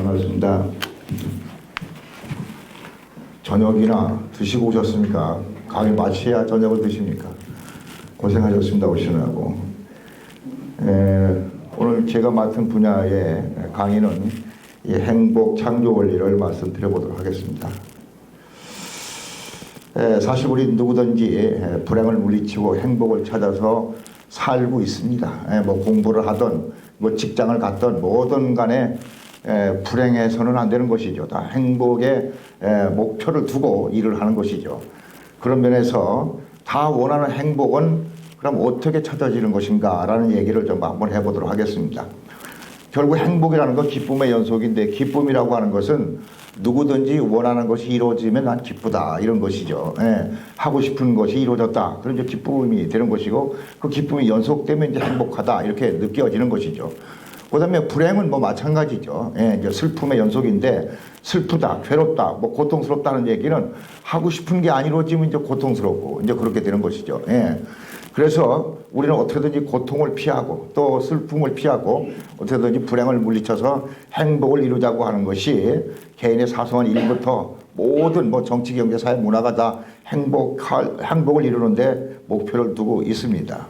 반갑습니다. 저녁이나 드시고 오셨습니까? 강의 마치야 저녁을 드십니까? 고생하셨습니다. 오시느라고. 오늘 제가 맡은 분야의 강의는 이 행복 창조 원리를 말씀드려보도록 하겠습니다. 사실 우리 누구든지 불행을 물리치고 행복을 찾아서 살고 있습니다. 뭐 공부를 하든 뭐 직장을 갔든 뭐든 간에 불행해서는 안 되는 것이죠. 다 행복의 목표를 두고 일을 하는 것이죠. 그런 면에서 다 원하는 행복은 그럼 어떻게 찾아지는 것인가 라는 얘기를 좀 한번 해보도록 하겠습니다. 결국 행복이라는 건 기쁨의 연속인데, 기쁨이라고 하는 것은 누구든지 원하는 것이 이루어지면 난 기쁘다 이런 것이죠. 하고 싶은 것이 이루어졌다, 그럼 이제 기쁨이 되는 것이고, 그 기쁨이 연속되면 이제 행복하다 이렇게 느껴지는 것이죠. 그 다음에 불행은 뭐 마찬가지죠. 이제 슬픔의 연속인데, 슬프다, 괴롭다, 뭐 고통스럽다는 얘기는 하고 싶은 게 안 이루어지면 이제 고통스럽고 이제 그렇게 되는 것이죠. 그래서 우리는 어떻게든지 고통을 피하고 또 슬픔을 피하고 어떻게든지 불행을 물리쳐서 행복을 이루자고 하는 것이 개인의 사소한 일부터 모든 뭐 정치, 경제, 사회, 문화가 다 행복을 이루는데 목표를 두고 있습니다.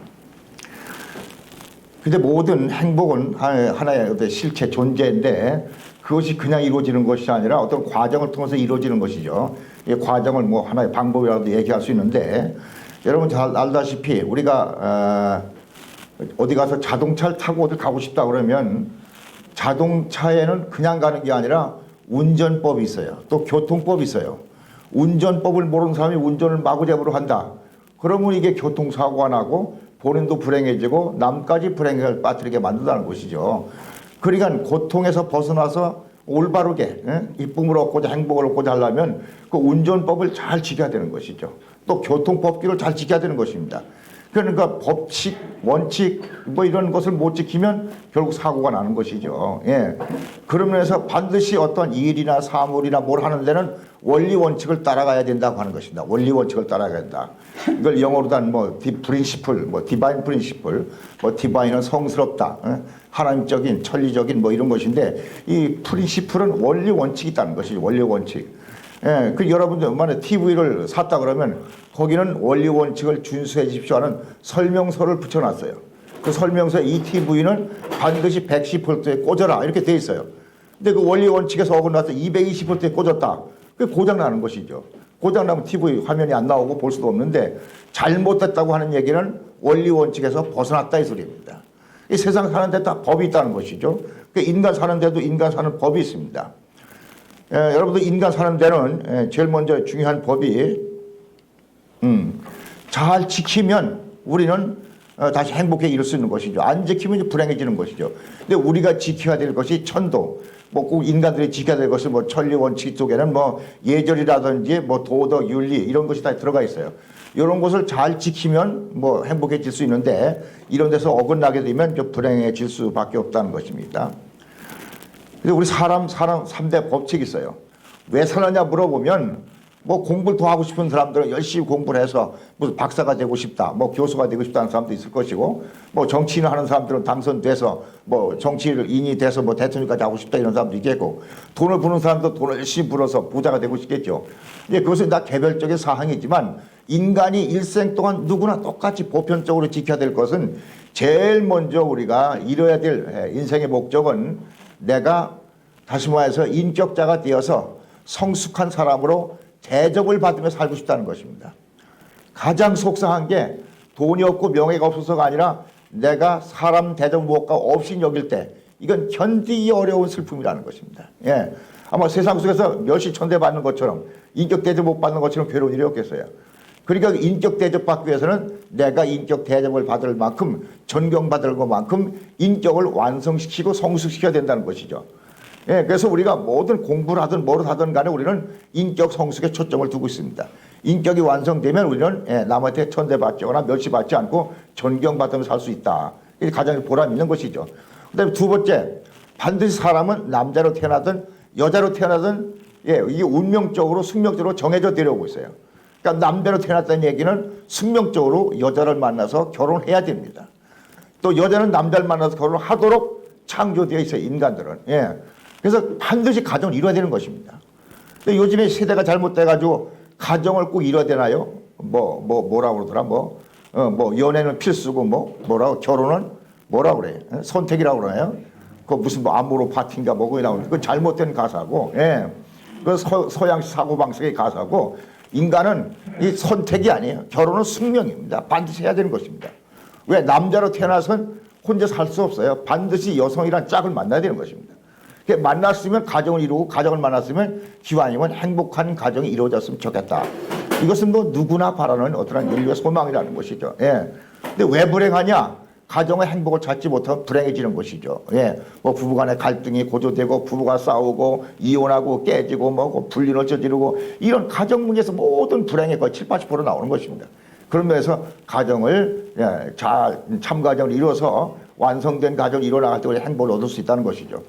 근데 모든 행복은 하나의 어떤 실체 존재인데, 그것이 그냥 이루어지는 것이 아니라 어떤 과정을 통해서 이루어지는 것이죠. 이 과정을 뭐 하나의 방법이라도 얘기할 수 있는데, 여러분 잘 알다시피 우리가 어디 가서 자동차를 타고 어디 가고 싶다 그러면 자동차에는 그냥 가는 게 아니라 운전법이 있어요. 또 교통법이 있어요. 운전법을 모르는 사람이 운전을 마구잡이로 한다. 그러면 이게 교통사고가 나고 본인도 불행해지고 남까지 불행을 빠뜨리게 만든다는 것이죠. 그러니까 고통에서 벗어나서 올바르게 기쁨을 얻고자 행복을 얻고자 하려면 그 운전법을 잘 지켜야 되는 것이죠. 또 교통법규를 잘 지켜야 되는 것입니다. 그러니까 법칙, 원칙 뭐 이런 것을 못 지키면 결국 사고가 나는 것이죠. 그런 면에서 반드시 어떤 일이나 사물이나 뭘 하는 데는 원리 원칙을 따라가야 된다고 하는 것입니다. 원리 원칙을 따라가야 된다. 이걸 영어로는 뭐 프린시플, 뭐 디바인 프린시플, 뭐 디바인은 성스럽다, 하나님적인 천리적인 뭐 이런 것인데, 이 프린시플은 원리 원칙이 있다는 것이죠. 원리 원칙. 그 여러분들 만약에 TV를 샀다 그러면 거기는 원리 원칙을 준수해 주십시오 하는 설명서를 붙여놨어요. 그 설명서에 이 TV는 반드시 110V에 꽂아라 이렇게 돼 있어요. 근데 그 원리 원칙에서 어긋나서 220V에 꽂았다. 그게 고장나는 것이죠. 고장나면 TV 화면이 안 나오고 볼 수도 없는데, 잘못됐다고 하는 얘기는 원리 원칙에서 벗어났다 이 소리입니다. 이 세상 사는 데 다 법이 있다는 것이죠. 인간 사는 데도 인간 사는 법이 있습니다. 여러분들 인간 사는 데는 제일 먼저 중요한 법이 잘 지키면 우리는 다시 행복에 이룰 수 있는 것이죠. 안 지키면 이제 불행해지는 것이죠. 근데 우리가 지켜야 될 것이 천도, 뭐 꼭 인간들이 지켜야 될 것은 뭐 천리 원칙 속에는 뭐 예절이라든지 뭐 도덕, 윤리 이런 것이 다 들어가 있어요. 이런 것을 잘 지키면 뭐 행복해질 수 있는데, 이런 데서 어긋나게 되면 좀 불행해질 수밖에 없다는 것입니다. 근데 우리 사람 3대 법칙이 있어요. 왜 사느냐 물어보면, 뭐 공부를 더 하고 싶은 사람들은 열심히 공부를 해서 무슨 박사가 되고 싶다, 뭐 교수가 되고 싶다는 사람도 있을 것이고, 뭐 정치인을 하는 사람들은 당선돼서 뭐 정치인이 돼서 뭐 대통령까지 하고 싶다 이런 사람도 있겠고, 돈을 버는 사람도 돈을 열심히 벌어서 부자가 되고 싶겠죠. 근데 그것은 다 개별적인 사항이지만, 인간이 일생 동안 누구나 똑같이 보편적으로 지켜야 될 것은, 제일 먼저 우리가 이뤄야 될 인생의 목적은 내가 다시 말해서 인격자가 되어서 성숙한 사람으로 대접을 받으며 살고 싶다는 것입니다. 가장 속상한 게 돈이 없고 명예가 없어서가 아니라 내가 사람 대접 무엇가 없이 여길 때, 이건 견디기 어려운 슬픔이라는 것입니다. 아마 세상 속에서 멸시천대 받는 것처럼, 인격 대접 못 받는 것처럼 괴로운 일이 없겠어요. 그러니까 인격 대접 받기 위해서는 내가 인격 대접을 받을 만큼, 존경받을 것만큼 인격을 완성시키고 성숙시켜야 된다는 것이죠. 그래서 우리가 모든 공부를 하든 뭐를 하든 간에 우리는 인격 성숙에 초점을 두고 있습니다. 인격이 완성되면 우리는 남한테 천대받거나 멸시받지 않고 존경받으면서 살 수 있다. 이게 가장 보람 있는 것이죠. 그 다음에 두 번째, 반드시 사람은 남자로 태어나든 여자로 태어나든 이게 운명적으로 숙명적으로 정해져 내려오고 있어요. 그러니까 남자로 태어났다는 얘기는 숙명적으로 여자를 만나서 결혼해야 됩니다. 또 여자는 남자를 만나서 결혼하도록 창조되어 있어요, 인간들은. 그래서 반드시 가정을 이뤄야 되는 것입니다. 근데 요즘에 세대가 잘못돼가지고 가정을 꼭 이뤄야 되나요? 뭐라고 그러더라? 연애는 필수고 뭐라고 결혼은 뭐라고 그래? 선택이라고 그러나요? 그 무슨 아모르 파티인가 그게 나오는데 그건 잘못된 가사고, 예. 그 서양식 사고방식의 가사고 인간은 이 선택이 아니에요. 결혼은 숙명입니다. 반드시 해야 되는 것입니다. 왜? 남자로 태어나선 혼자 살 수 없어요. 반드시 여성이란 짝을 만나야 되는 것입니다. 만났으면 가정을 이루고 가정을 만났으면 기왕이면 행복한 가정이 이루어졌으면 좋겠다. 이것은 누구나 바라는 어떠한 인류의 소망이라는 것이죠. 예. 근데 왜 불행하냐? 가정의 행복을 찾지 못하면 불행해지는 것이죠. 예. 부부간의 갈등이 고조되고 부부가 싸우고 이혼하고 깨지고 불륜을 저지르고 이런 가정 문제에서 모든 불행의 거의 7, 80% 나오는 것입니다. 그런 면에서 가정을 참가정을 이루어서 완성된 가정을 이루어나갈 때 행복을 얻을 수 있다는 것이죠.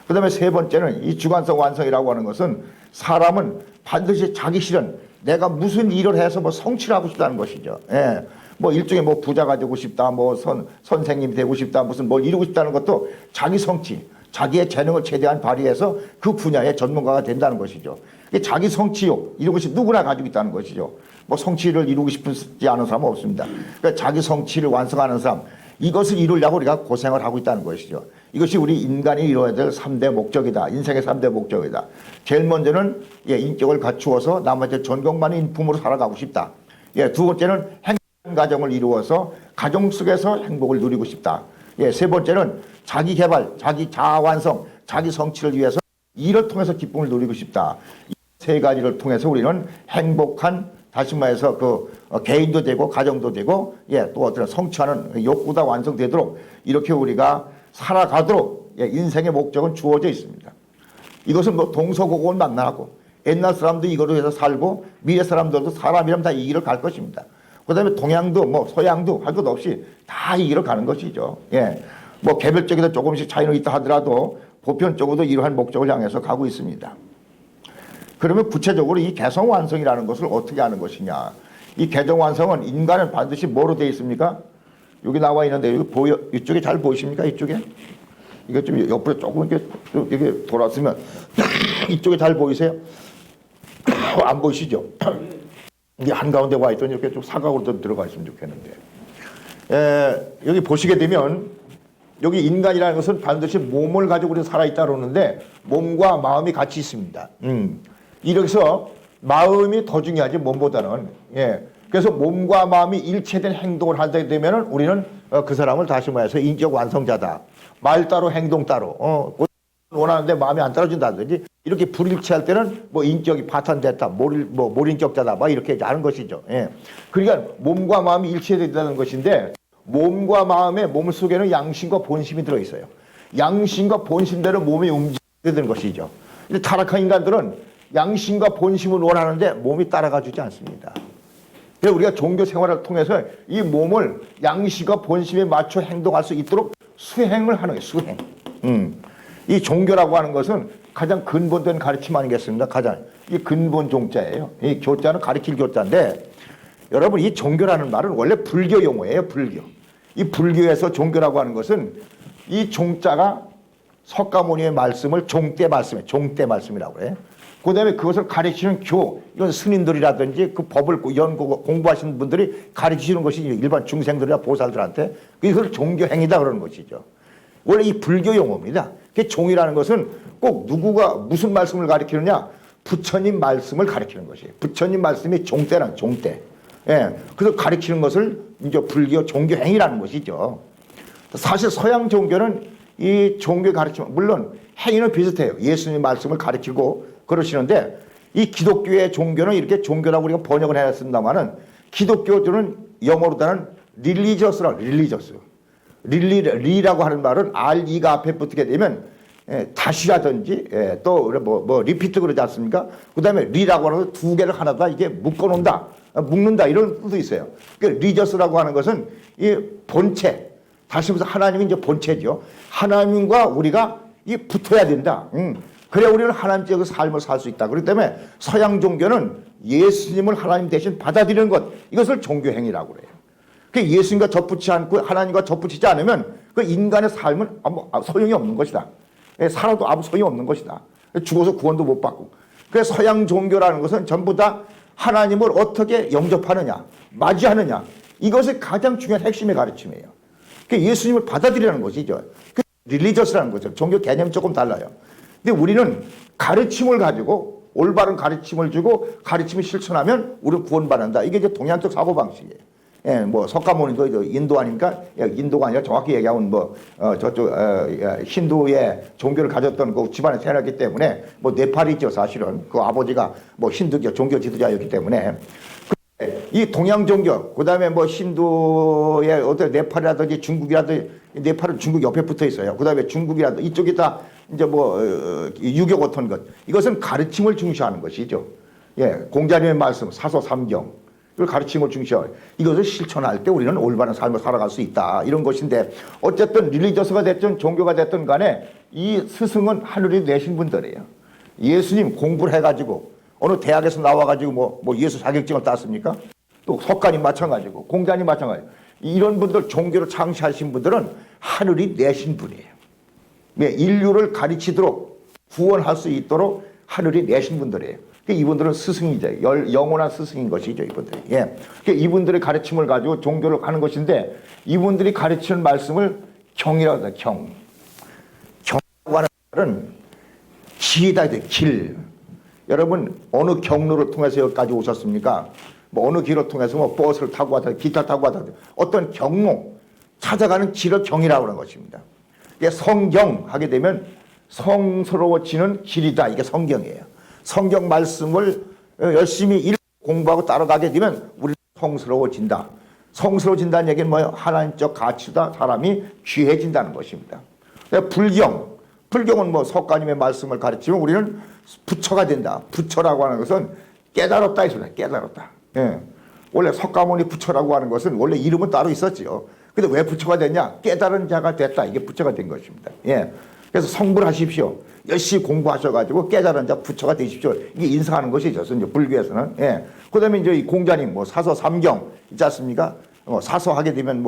그 다음에 세 번째는 이 주관성 완성이라고 하는 것은 사람은 반드시 자기 실현, 내가 무슨 일을 해서 성취를 하고 싶다는 것이죠. 예. 일종의 부자가 되고 싶다, 선생님이 되고 싶다, 무슨 뭘 이루고 싶다는 것도 자기 성취, 자기의 재능을 최대한 발휘해서 그 분야의 전문가가 된다는 것이죠. 자기 성취욕, 이런 것이 누구나 가지고 있다는 것이죠. 성취를 이루고 싶지 않은 사람은 없습니다. 그러니까 자기 성취를 완성하는 사람, 이것을 이루려고 우리가 고생을 하고 있다는 것이죠. 이것이 우리 인간이 이루어야 될 3대 목적이다. 인생의 3대 목적이다. 제일 먼저는 인격을 갖추어서 남한테 존경받는 인품으로 살아가고 싶다. 두 번째는 행복한 가정을 이루어서 가정 속에서 행복을 누리고 싶다. 세 번째는 자기 개발, 자기 자아 완성, 자기 성취를 위해서 일을 통해서 기쁨을 누리고 싶다. 이 세 가지를 통해서 우리는 행복한, 다시 말해서 개인도 되고 가정도 되고 또 어떤 성취하는 욕구가 완성되도록 이렇게 우리가 살아가도록 인생의 목적은 주어져 있습니다. 이것은 동서고금을 만나고 옛날 사람도 이거로 해서 살고 미래 사람들도 사람이라면 다 이 길을 갈 것입니다. 그 다음에 동양도 서양도 할 것 없이 다 이 길을 가는 것이죠. 개별적으로 조금씩 차이는 있다 하더라도 보편적으로도 이러한 목적을 향해서 가고 있습니다. 그러면 구체적으로 이 개성완성이라는 것을 어떻게 하는 것이냐. 이 개성완성은 인간은 반드시 뭐로 되어 있습니까? 여기 나와 있는데 여기 이쪽에 잘 보이십니까? 이쪽에? 이거 좀 옆으로 조금 이렇게 돌았으면 이쪽에 잘 보이세요? 안 보이시죠? 이게 한가운데 와 있더니 이렇게 좀 사각으로 좀 들어가 있으면 좋겠는데. 여기 보시게 되면 여기 인간이라는 것은 반드시 몸을 가지고 우리 살아있다 그러는데 몸과 마음이 같이 있습니다. 이래서 마음이 더 중요하지 몸보다는. 그래서 몸과 마음이 일체된 행동을 하게 되면 우리는 그 사람을 다시 말해서 인격 완성자다. 말 따로 행동 따로. 원하는데 마음이 안 따라준다든지 이렇게 불일치할 때는 인격이 파탄됐다. 몰인격자다. 이렇게 하는 것이죠. 그러니까 몸과 마음이 일치된다는 것인데 몸과 마음의 몸 속에는 양심과 본심이 들어있어요. 양심과 본심대로 몸이 움직이게 되는 것이죠. 근데 타락한 인간들은 양심과 본심을 원하는데 몸이 따라가 주지 않습니다. 그래서 우리가 종교 생활을 통해서 이 몸을 양심과 본심에 맞춰 행동할 수 있도록 수행을 하는 거예요. 수행. 이 종교라고 하는 것은 가장 근본된 가르침 아니겠습니까? 가장 이 근본 종자예요. 이 교자는 가르칠 교자인데 여러분 이 종교라는 말은 원래 불교 용어예요. 불교. 이 불교에서 종교라고 하는 것은 이 종자가 석가모니의 말씀을 종대 말씀이라고 해요. 그 다음에 그것을 가르치는 이건 스님들이라든지 그 법을 공부하시는 분들이 가르치는 것이 일반 중생들이나 보살들한테 이것을 종교행위다 그러는 것이죠. 원래 이 불교 용어입니다. 종이라는 것은 꼭 누구가 무슨 말씀을 가르치느냐? 부처님 말씀을 가르치는 것이에요. 부처님 말씀이 종대란 종대. 그래서 가르치는 것을 이제 불교 종교행위라는 것이죠. 사실 서양 종교는 이 종교 가르치면 물론 행위는 비슷해요. 예수님 말씀을 가르치고 그러시는데 이 기독교의 종교는 이렇게 종교라고 우리가 번역을 해놨습니다만은 기독교들은 영어로다는 릴리저스. 리라고 하는 말은 RE가 앞에 붙게 되면 다시라든지 또 리피트 그러지 않습니까? 그 다음에 리라고 하는 건 두 개를 하나다 이게 묶어놓는다, 묶는다 이런 뜻도 있어요. 그러니까 리저스라고 하는 것은 이 본체, 다시 말해서 하나님이 이제 본체죠. 하나님과 우리가 이 붙어야 된다. 그래야 우리는 하나님적인 삶을 살 수 있다. 그렇기 때문에 서양 종교는 예수님을 하나님 대신 받아들이는 것, 이것을 종교행위라고 그래요. 그 예수님과 접붙이지 않고 하나님과 접붙이지 않으면 그 인간의 삶은 소용이 없는 것이다. 살아도 아무 소용이 없는 것이다. 죽어서 구원도 못 받고. 그래서 서양 종교라는 것은 전부 다 하나님을 어떻게 영접하느냐, 맞이하느냐, 이것이 가장 중요한 핵심의 가르침이에요. 그러니까 예수님을 받아들이라는 것이죠. 릴리저스라는 거죠. 종교 개념이 조금 달라요. 근데 우리는 가르침을 가지고 올바른 가르침을 주고 가르침을 실천하면 우리는 구원받는다. 이게 이제 동양적 사고방식이에요. 예, 뭐 석가모니도 인도 아닙니까? 인도가 아니라 정확히 얘기하면 저쪽 힌두의 종교를 가졌던 그 집안에 태어났기 때문에 뭐 네팔이죠. 사실은 그 아버지가 뭐 힌두교 종교 지도자였기 때문에 이 동양 종교, 그 다음에 뭐 힌두의 어떤 네팔이라든지 중국이라든지, 네팔은 중국 옆에 붙어 있어요. 그 다음에 중국이라든지 이쪽이 다 이제 뭐 유교 같은 것, 이것은 가르침을 중시하는 것이죠. 예, 공자님의 말씀, 사서 삼경, 이걸 가르침을 중시하고 이것을 실천할 때 우리는 올바른 삶을 살아갈 수 있다. 이런 것인데 어쨌든 릴리저스가 됐든 종교가 됐든 간에 이 스승은 하늘이 내신 분들이에요. 예수님 공부를 해가지고 어느 대학에서 나와가지고 뭐 예수 자격증을 땄습니까? 또 석가님 마찬가지고 공자님 마찬가지고 이런 분들 종교를 창시하신 분들은 하늘이 내신 분이에요. 인류를 가르치도록 구원할 수 있도록 하늘이 내신 분들이에요. 이분들은 스승이죠. 영원한 스승인 것이죠. 이분들이. 예. 이분들의 가르침을 가지고 종교를 하는 것인데 이분들이 가르치는 말씀을 경이라고 해요. 경. 경이라고 하는 말은 길이다. 길. 여러분 어느 경로를 통해서 여기까지 오셨습니까? 뭐 어느 길을 통해서 뭐 버스를 타고 왔다 기타 타고 왔다 어떤 경로 찾아가는 길을 경이라고 하는 것입니다. 이게 성경 하게 되면 성스러워지는 길이다. 이게 성경이에요. 성경 말씀을 열심히 읽고 공부하고 따라가게 되면 우리는 성스러워진다. 성스러워진다는 얘기는 뭐예요? 하나님적 가치다. 사람이 귀해진다는 것입니다. 불경은 뭐 석가님의 말씀을 가르치면 우리는 부처가 된다. 부처라고 하는 것은 깨달았다 이 소리야. 깨달았다. 예. 원래 석가모니 부처라고 하는 것은 원래 이름은 따로 있었지요. 근데 왜 부처가 됐냐? 깨달은 자가 됐다. 이게 부처가 된 것입니다. 예. 그래서 성불하십시오. 열심히 공부하셔가지고 깨달은 자 부처가 되십시오. 이게 인사하는 것이죠. 이제 불교에서는. 예. 그 다음에 이제 이 공자님, 뭐 사서 삼경 있지 않습니까? 사서 하게 되면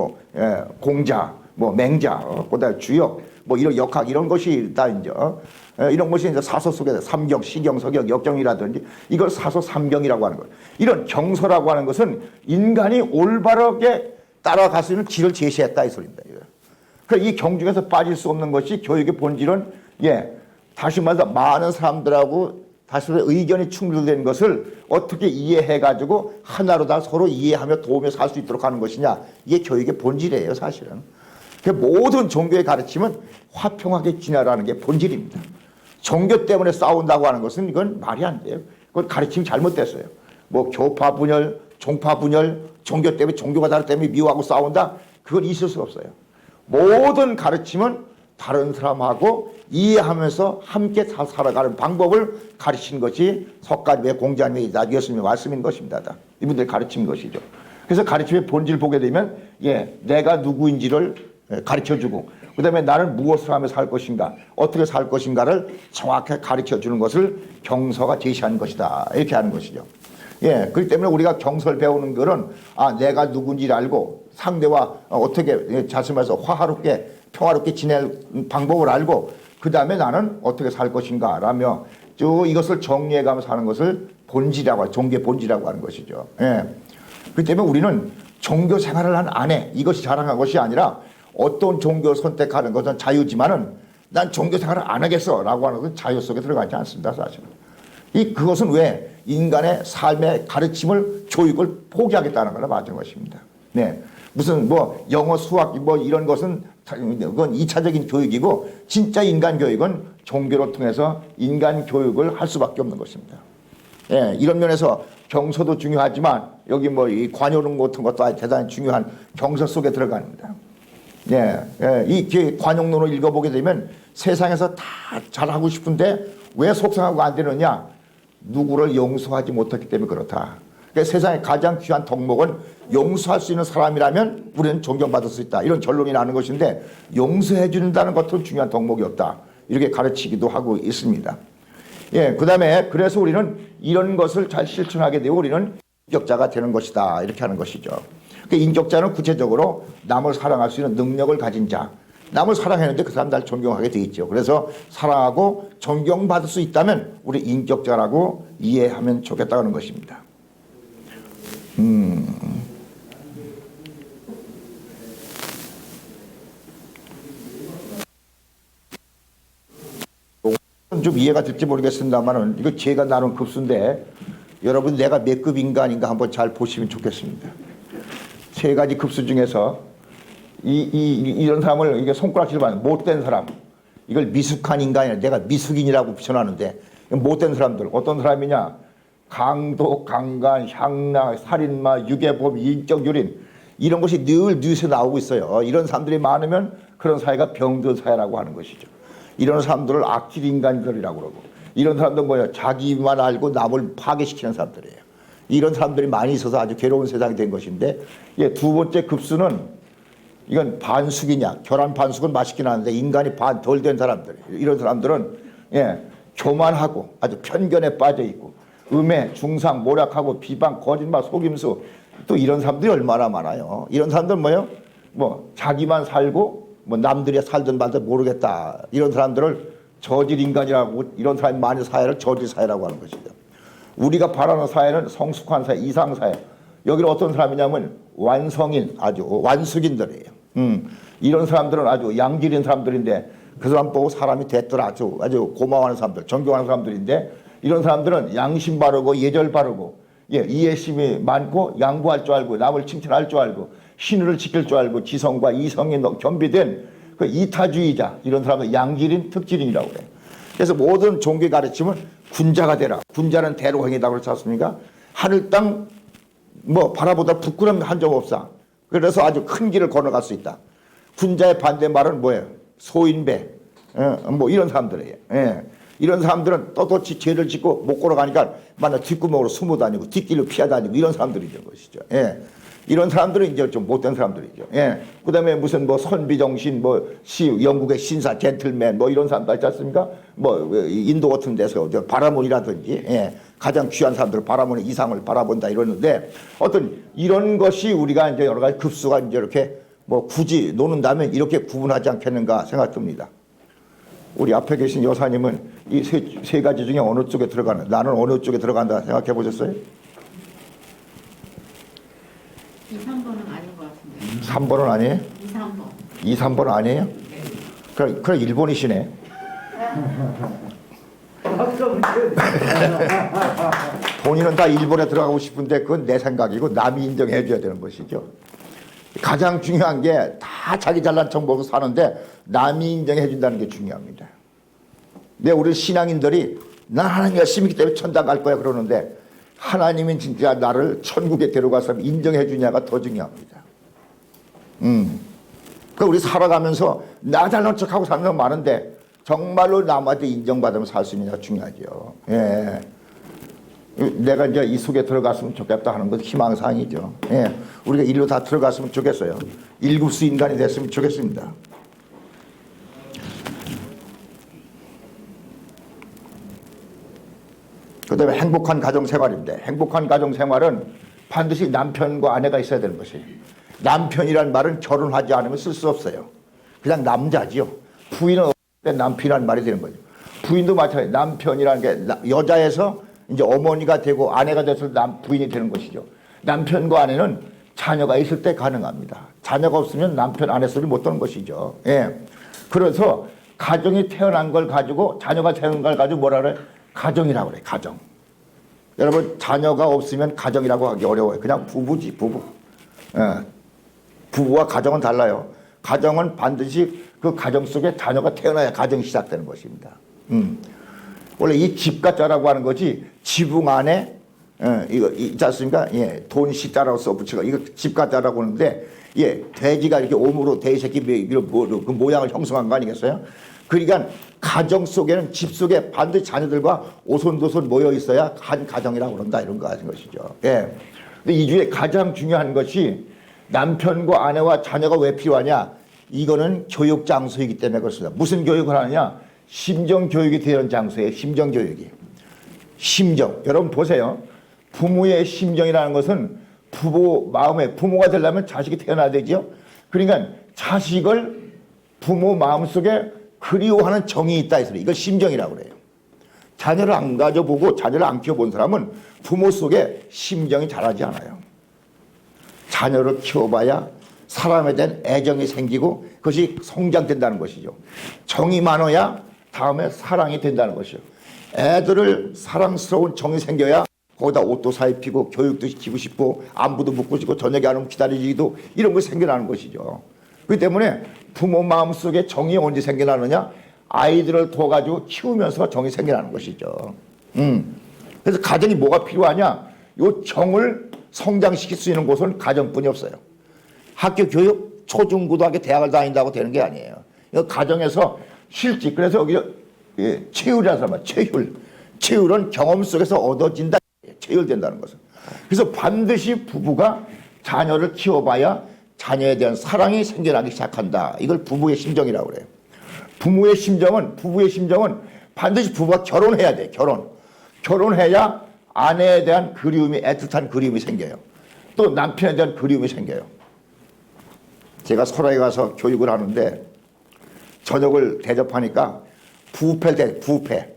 공자, 맹자, 그 다음에 주역, 이런 역학, 이런 것이 다 이제, 이런 것이 이제 사서 속에 삼경, 시경, 서경, 역경이라든지 이걸 사서 삼경이라고 하는 거예요. 이런 경서라고 하는 것은 인간이 올바르게 따라갈 수 있는 길을 제시했다 이 소리입니다. 그러니까 이 경중에서 빠질 수 없는 것이 교육의 본질은 다시 말해서 많은 사람들하고 다시 말해서 의견이 충돌된 것을 어떻게 이해해가지고 하나로 다 서로 이해하며 도우며 살 수 있도록 하는 것이냐. 이게 교육의 본질이에요 사실은. 모든 종교의 가르침은 화평하게 지내라는 게 본질입니다. 종교 때문에 싸운다고 하는 것은 이건 말이 안 돼요. 그건 가르침이 잘못됐어요. 교파 분열, 종파 분열, 종교 때문에 종교가 다르기 때문에 미워하고 싸운다. 그건 있을 수가 없어요. 모든 가르침은 다른 사람하고 이해하면서 함께 살아가는 방법을 가르치는 것이 석가님의 공자님의 예수님의 말씀인 것입니다. 이분들의 가르치는 것이죠. 그래서 가르침의 본질을 보게 되면 내가 누구인지를 가르쳐주고 그 다음에 나는 무엇을 하며 살 것인가 어떻게 살 것인가를 정확하게 가르쳐주는 것을 경서가 제시하는 것이다. 이렇게 하는 것이죠. 그렇기 때문에 우리가 경서를 배우는 것은 내가 누군지를 알고 상대와 어떻게 자신에서 화합롭게 평화롭게 지낼 방법을 알고 그 다음에 나는 어떻게 살 것인가 라며 쭉 이것을 정리해가면서 하는 것을 본질이라고 하죠. 종교의 본질이라고 하는 것이죠. 그렇기 때문에 우리는 종교 생활을 한 안에 이것이 자랑한 것이 아니라 어떤 종교를 선택하는 것은 자유지만은 난 종교 생활을 안 하겠어 라고 하는 것은 자유 속에 들어가지 않습니다. 사실은. 그것은 왜 인간의 삶의 가르침을 교육을 포기하겠다는 거나 맞은 것입니다. 무슨 영어 수학 이런 것은 그건 2차적인 교육이고 진짜 인간 교육은 종교를 통해서 인간 교육을 할 수밖에 없는 것입니다. 이런 면에서 경서도 중요하지만 여기 이 관요론 같은 것도 대단히 중요한 경서 속에 들어갑니다. 이 관용론을 읽어보게 되면 세상에서 다 잘하고 싶은데 왜 속상하고 안 되느냐? 누구를 용서하지 못했기 때문에 그렇다. 그러니까 세상에 가장 귀한 덕목은 용서할 수 있는 사람이라면 우리는 존경받을 수 있다. 이런 결론이 나는 것인데 용서해 준다는 것은 중요한 덕목이 없다. 이렇게 가르치기도 하고 있습니다. 그 다음에 그래서 우리는 이런 것을 잘 실천하게 되고 우리는 인격자가 되는 것이다. 이렇게 하는 것이죠. 인격자는 구체적으로 남을 사랑할 수 있는 능력을 가진 자. 남을 사랑했는데 그 사람 날 존경하게 돼 있죠. 그래서 사랑하고 존경받을 수 있다면 우리 인격자라고 이해하면 좋겠다는 것입니다. 좀 이해가 될지 모르겠습니다만은 이거 제가 나눈 급수인데 여러분 내가 몇 급 인간인가 한번 잘 보시면 좋겠습니다. 세 가지 급수 중에서 이런 사람을 이게 손가락질로 하는 못된 사람, 이걸 미숙한 인간이라 내가 미숙인이라고 비춰나는데 못된 사람들 어떤 사람이냐? 강도, 강간, 향락, 살인마, 유괴범, 인격 유린 이런 것이 늘 뉴스에 나오고 있어요. 이런 사람들이 많으면 그런 사회가 병든 사회라고 하는 것이죠. 이런 사람들을 악질 인간들이라고 그러고 이런 사람들은 뭐예요? 자기만 알고 남을 파괴시키는 사람들이에요. 이런 사람들이 많이 있어서 아주 괴로운 세상이 된 것인데 두 번째 급수는 이건 반숙이냐. 계란 반숙은 맛있긴 하는데 인간이 반 덜 된 사람들이에요. 이런 사람들은 교만하고 아주 편견에 빠져 있고 음해, 중상, 모략하고 비방, 거짓말, 속임수 또 이런 사람들이 얼마나 많아요. 이런 사람들은 뭐예요? 뭐 자기만 살고 뭐 남들이 살든 말든 모르겠다. 이런 사람들을 저질 인간이라고 이런 사람이 많은 사회를 저질 사회라고 하는 것이죠. 우리가 바라는 사회는 성숙한 사회, 이상 사회. 여기는 어떤 사람이냐면 완성인, 아주 완숙인들이에요. 이런 사람들은 아주 양질인 사람들인데 그 사람 보고 사람이 됐더라. 아주 고마워하는 사람들, 존경하는 사람들인데 이런 사람들은 양심 바르고 예절 바르고 이해심이 많고 양보할 줄 알고 남을 칭찬할 줄 알고 신의를 지킬 줄 알고 지성과 이성이 겸비된 그 이타주의자 이런 사람은 양질인 특질인이라고 그래요. 그래서 모든 종교의 가르침은 군자가 되라. 군자는 대로행이라고 그러지 않습니까? 하늘 땅 뭐 바라보다 부끄러움 한 점 없어. 그래서 아주 큰 길을 걸어갈 수 있다. 군자의 반대말은 뭐예요? 소인배 뭐 이런 사람들이에요. 이런 사람들은 떳떳이 죄를 짓고 못 걸어가니까 만약 뒷구멍으로 숨어 다니고 뒷길로 피해 다니고 이런 사람들이죠 것이죠. 이런 사람들은 이제 좀 못된 사람들이죠. 그 다음에 무슨 뭐 선비정신, 영국의 신사, 젠틀맨, 뭐 이런 사람들 있지 않습니까? 인도 같은 데서 바라몬이라든지, 가장 귀한 사람들, 바라몬의 이상을 바라본다 이러는데 어떤 이런 것이 우리가 이제 여러 가지 급수가 이제 이렇게 굳이 노는다면 이렇게 구분하지 않겠는가 생각됩니다. 우리 앞에 계신 여사님은 이 세 가지 중에 어느 쪽에 들어가는, 나는 어느 쪽에 들어간다 생각해 보셨어요? 2, 3번은 아닌 것 같은데. 3번은 아니에요? 2, 3번. 2, 3번은 아니에요? 그럼 일본이시네. 본인은 다 일본에 들어가고 싶은데 그건 내 생각이고 남이 인정해 줘야 되는 것이죠. 가장 중요한 게 다 자기 잘난 척 먹고 사는데 남이 인정해 준다는 게 중요합니다. 근데 우리 신앙인들이 나 하나님 열심히 있기 때문에 천당 갈 거야 그러는데 하나님은 진짜 나를 천국에 데려가서 인정해 주냐가 더 중요합니다. 그러니까 우리 살아가면서 나 잘난 척하고 사는 건 많은데 정말로 남한테 인정받으면 살 수 있느냐가 중요하죠. 내가 이제 이 속에 들어갔으면 좋겠다 하는 건 희망사항이죠. 우리가 일로 다 들어갔으면 좋겠어요. 일급수 인간이 됐으면 좋겠습니다. 그 다음에 행복한 가정생활인데 행복한 가정생활은 반드시 남편과 아내가 있어야 되는 것이에요. 남편이란 말은 결혼하지 않으면 쓸 수 없어요. 그냥 남자지요. 부인은 없을 때 남편이란 말이 되는 거죠. 부인도 마찬가지예요. 남편이라는 게 여자에서 이제 어머니가 되고 아내가 돼서 부인이 되는 것이죠. 남편과 아내는 자녀가 있을 때 가능합니다. 자녀가 없으면 남편 아내 소리 못 듣는 것이죠. 그래서 가정이 태어난 걸 가지고 자녀가 태어난 걸 가지고 뭐라 그래? 가정이라고 그래. 가정. 여러분 자녀가 없으면 가정이라고 하기 어려워요. 그냥 부부지 부부. 부부와 가정은 달라요. 가정은 반드시 그 가정 속에 자녀가 태어나야 가정이 시작되는 것입니다. 원래 이 집가자라고 하는 것이 지붕 안에 이거 있지 않습니까? 돈 시자라고 써붙이고 이거 집가자라고 하는데 돼지가 이렇게 오므로 돼지새끼 그 모양을 형성한 거 아니겠어요? 그러니까 가정 속에는 집 속에 반드시 자녀들과 오손도손 모여 있어야 한 가정이라고 그런다 이런 거 하는 것이죠. 근데 이 중에 가장 중요한 것이 남편과 아내와 자녀가 왜 필요하냐? 이거는 교육 장소이기 때문에 그렇습니다. 무슨 교육을 하느냐? 심정 교육이 되는 장소예요. 심정 교육이. 심정. 여러분 보세요. 부모의 심정이라는 것은 부모가 되려면 자식이 태어나야 되죠. 그러니까 자식을 부모 마음속에 그리워하는 정이 있다 해서 이걸 심정이라고 그래요. 자녀를 안 가져보고 자녀를 안 키워본 사람은 부모 속에 심정이 자라지 않아요. 자녀를 키워봐야 사람에 대한 애정이 생기고 그것이 성장된다는 것이죠. 정이 많아야 다음에 사랑이 된다는 것이죠. 애들을 사랑스러운 정이 생겨야 거기다 옷도 사입히고 교육도 시키고 싶고 안부도 묻고 싶고 저녁에 안 오면 기다리기도 이런 거 생겨나는 것이죠. 그렇기 때문에 부모 마음속에 정이 언제 생겨나느냐? 아이들을 둬가지고 키우면서 정이 생겨나는 것이죠. 그래서 가정이 뭐가 필요하냐? 이 정을 성장시킬 수 있는 곳은 가정뿐이 없어요. 학교 교육, 초중고등학교, 대학을 다닌다고 되는 게 아니에요. 이거 가정에서 실직. 그래서 여기 체율이라는 사람, 체율. 체율은 경험 속에서 얻어진다. 체율된다는 것은. 그래서 반드시 부부가 자녀를 키워봐야 자녀에 대한 사랑이 생겨나기 시작한다. 이걸 부부의 심정이라고 그래요. 부부의 심정은 반드시 부부가 결혼해야 돼. 결혼해야 아내에 대한 그리움이, 애틋한 그리움이 생겨요. 또 남편에 대한 그리움이 생겨요. 제가 설화에 가서 교육을 하는데 저녁을 대접하니까 부페.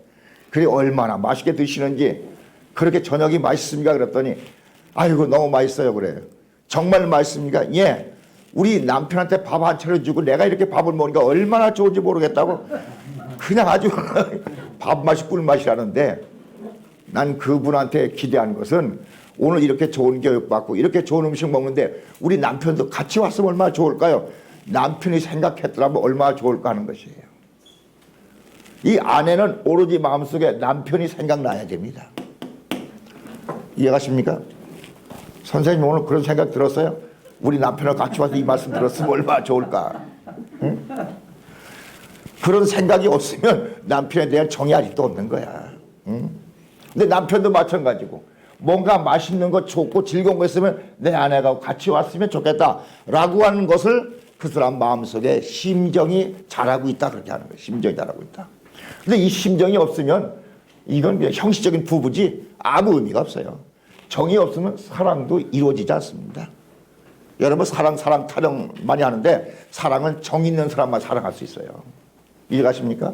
그게 얼마나 맛있게 드시는지 그렇게 저녁이 맛있습니까? 그랬더니 아이고 너무 맛있어요 그래요. 정말 맛있습니까? 예. 우리 남편한테 밥 한 차려 주고 내가 이렇게 밥을 먹으니까 얼마나 좋은지 모르겠다고 그냥 아주 밥맛이 꿀맛이라는데 난 그분한테 기대한 것은 오늘 이렇게 좋은 교육 받고 이렇게 좋은 음식 먹는데 우리 남편도 같이 왔으면 얼마나 좋을까요? 남편이 생각했더라면 얼마나 좋을까 하는 것이에요. 이 아내는 오로지 마음속에 남편이 생각나야 됩니다. 이해가십니까? 선생님 오늘 그런 생각 들었어요? 우리 남편하고 같이 와서 이 말씀 들었으면 얼마나 좋을까? 응? 그런 생각이 없으면 남편에 대한 정이 아직도 없는 거야. 응? 근데 남편도 마찬가지고 뭔가 맛있는 거 좋고 즐거운 거 있으면 내 아내가 같이 왔으면 좋겠다라고 하는 것을 그 사람 마음속에 심정이 자라고 있다 그렇게 하는 거예요. 심정이 자라고 있다. 근데 이 심정이 없으면 이건 그냥 형식적인 부부지 아무 의미가 없어요. 정이 없으면 사랑도 이루어지지 않습니다. 여러분 사랑 타령 많이 하는데 사랑은 정 있는 사람만 사랑할 수 있어요. 이해가십니까?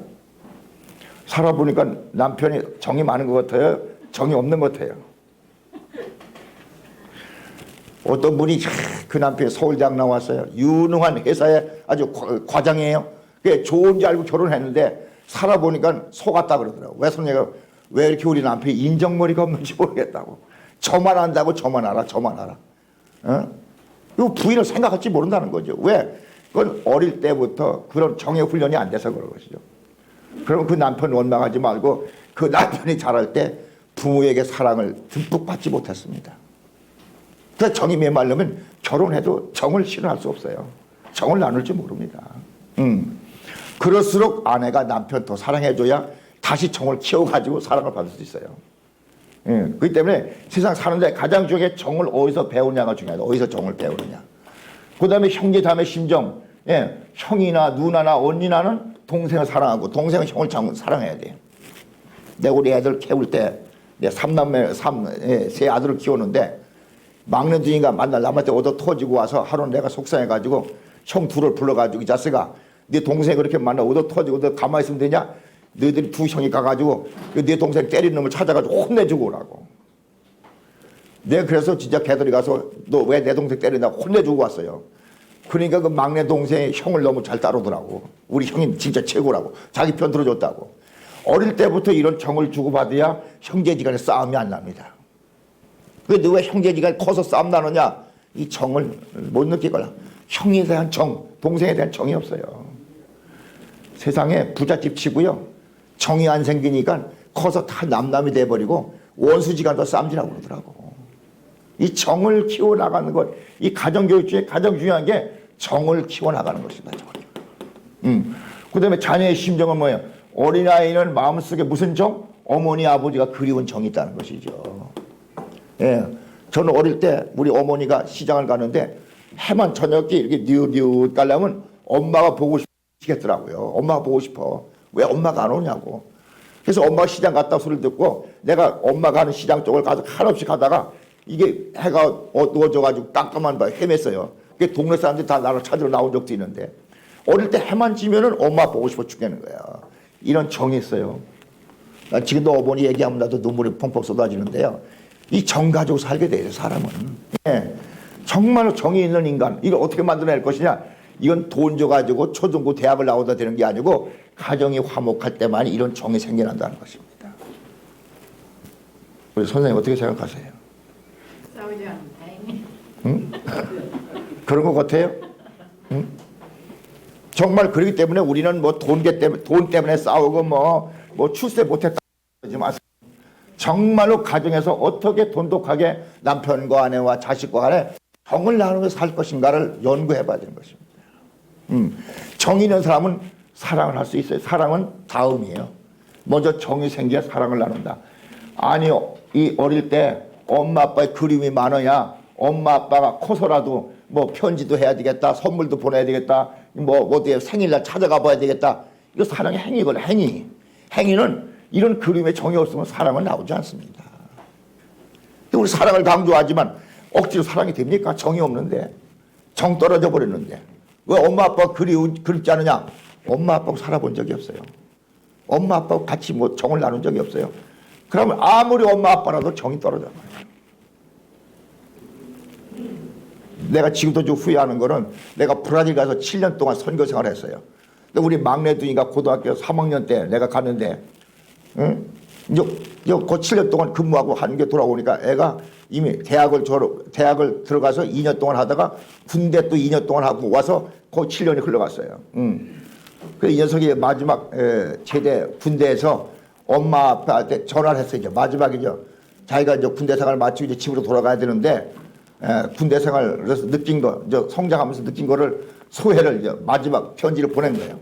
살아보니까 남편이 정이 많은 것 같아요? 정이 없는 것 같아요? 어떤 분이 그 남편이 서울대학 나왔어요. 유능한 회사에 아주 과장이에요. 그게 좋은지 알고 결혼했는데 살아보니까 속았다 그러더라고요. 왜 이렇게 우리 남편이 인정머리가 없는지 모르겠다고. 저만 안다고 저만 알아. 어? 이 부인을 생각할지 모른다는 거죠. 왜? 그건 어릴 때부터 그런 정의 훈련이 안 돼서 그런 것이죠. 그러면 그 남편 원망하지 말고 그 남편이 자랄 때 부모에게 사랑을 듬뿍 받지 못했습니다. 그래서 정이 메말르면 결혼해도 정을 실현할 수 없어요. 정을 나눌 줄 모릅니다. 그럴수록 아내가 남편 더 사랑해줘야 다시 정을 키워가지고 사랑을 받을 수 있어요. 그렇기 때문에 세상 사는데 가장 중요한 게 정을 어디서 배우냐가 중요하다. 어디서 정을 배우느냐. 그 다음에 형제 자매 심정. 형이나 누나나 언니나는 동생을 사랑하고 동생은 형을 사랑해야 돼요. 내가 우리 애들 키울 때 내 세 아들을 키우는데 막내둥이가 만날 남한테 얻어 터지고 와서 하루는 내가 속상해가지고 형 둘을 불러가지고 이 자식아 네 동생 그렇게 만나 얻어 터지고 너 가만히 있으면 되냐? 너희들이 두 형이 가가지고 네 동생 때리는 놈을 찾아가지고 혼내주고 오라고. 내가 그래서 진짜 걔들이 가서 너 왜 내 동생 때린다고 혼내주고 왔어요. 그러니까 그 막내 동생이 형을 너무 잘 따르더라고. 우리 형이 진짜 최고라고. 자기 편 들어줬다고. 어릴 때부터 이런 정을 주고받아야 형제지간에 싸움이 안 납니다. 근데 왜 형제지간에 커서 싸움 나느냐? 이 정을 못 느끼거나 형에 대한 정, 동생에 대한 정이 없어요. 세상에 부잣집 치고요. 정이 안 생기니까 커서 다 남남이 돼버리고 원수지간도 싸움질하고 그러더라고. 이 정을 키워나가는 것, 이 가정교육 중에 가장 중요한 게 정을 키워나가는 것이다. 그 다음에 자녀의 심정은 뭐예요? 어린아이는 마음속에 무슨 정? 어머니 아버지가 그리운 정이 있다는 것이죠. 예, 저는 어릴 때 우리 어머니가 시장을 가는데 해만 저녁에 이렇게 뉘웃뉘웃 가려면 엄마가 보고 싶겠더라고요. 엄마가 보고 싶어. 왜 엄마가 안 오냐고. 그래서 엄마가 시장 갔다 소리를 듣고 내가 엄마가 하는 시장 쪽을 가서 한없이 가다가 이게 해가 어두워져가지고 깜깜한 밤에 헤맸어요. 그게 동네 사람들이 다 나를 찾으러 나온 적도 있는데 어릴 때 해만 지면은 엄마 보고 싶어 죽겠는 거야. 이런 정이 있어요. 난 지금도 어머니 얘기하면 나도 눈물이 펑펑 쏟아지는데요. 이 정 가지고 살게 돼요, 사람은. 예. 정말로 정이 있는 인간, 이걸 어떻게 만들어낼 것이냐? 이건 돈 줘가지고 초중고 대학을 나오다 되는 게 아니고 가정이 화목할 때만 이런 정이 생겨난다는 것입니다. 우리 선생님 어떻게 생각하세요? 싸우지 않으면 다행히. 응? 그런 것 같아요? 응? 정말 그렇기 때문에 우리는 뭐 돈 때문에 싸우고 뭐 출세 못했다 그러지 마세요. 정말로 가정에서 어떻게 돈독하게 남편과 아내와 자식과 간에 정을 나누며 살 것인가를 연구해 봐야 되는 것입니다. 정이 있는 사람은 사랑을 할 수 있어요. 사랑은 다음이에요. 먼저 정이 생겨야 사랑을 나눈다. 아니요, 이 어릴 때 엄마 아빠의 그리움이 많아야 엄마 아빠가 커서라도 뭐 편지도 해야 되겠다, 선물도 보내야 되겠다, 뭐 어디에 생일날 찾아가 봐야 되겠다. 이거 사랑의 행위거든요. 행위는 이런 그림에 정이 없으면 사랑은 나오지 않습니다. 우리 사랑을 강조하지만 억지로 사랑이 됩니까? 정이 없는데, 정 떨어져 버렸는데 왜 엄마 아빠가 그립지 않느냐? 엄마 아빠하고 살아본 적이 없어요. 엄마 아빠하고 같이 뭐 정을 나눈 적이 없어요. 그러면 아무리 엄마 아빠라도 정이 떨어져 버려요. 내가 지금도 좀 후회하는 거는 내가 브라질 가서 7년 동안 선교 생활을 했어요. 근데 우리 막내 둥이가 고등학교 3학년 때 내가 갔는데, 응? 이제 그 7년 동안 근무하고 한 게 돌아오니까 애가 이미 대학을 들어가서 2년 동안 하다가 군대 또 2년 동안 하고 와서 거의 7년이 흘러갔어요. 그래서 이 녀석이 마지막 제대 군대에서 엄마 아빠한테 전화를 했어요. 이제 마지막이죠. 자기가 이제 군대 생활을 마치고 이제 집으로 돌아가야 되는데, 군대 생활에서 느낀 거, 이제 성장하면서 느낀 거를 소회를 이제 마지막 편지를 보낸 거예요.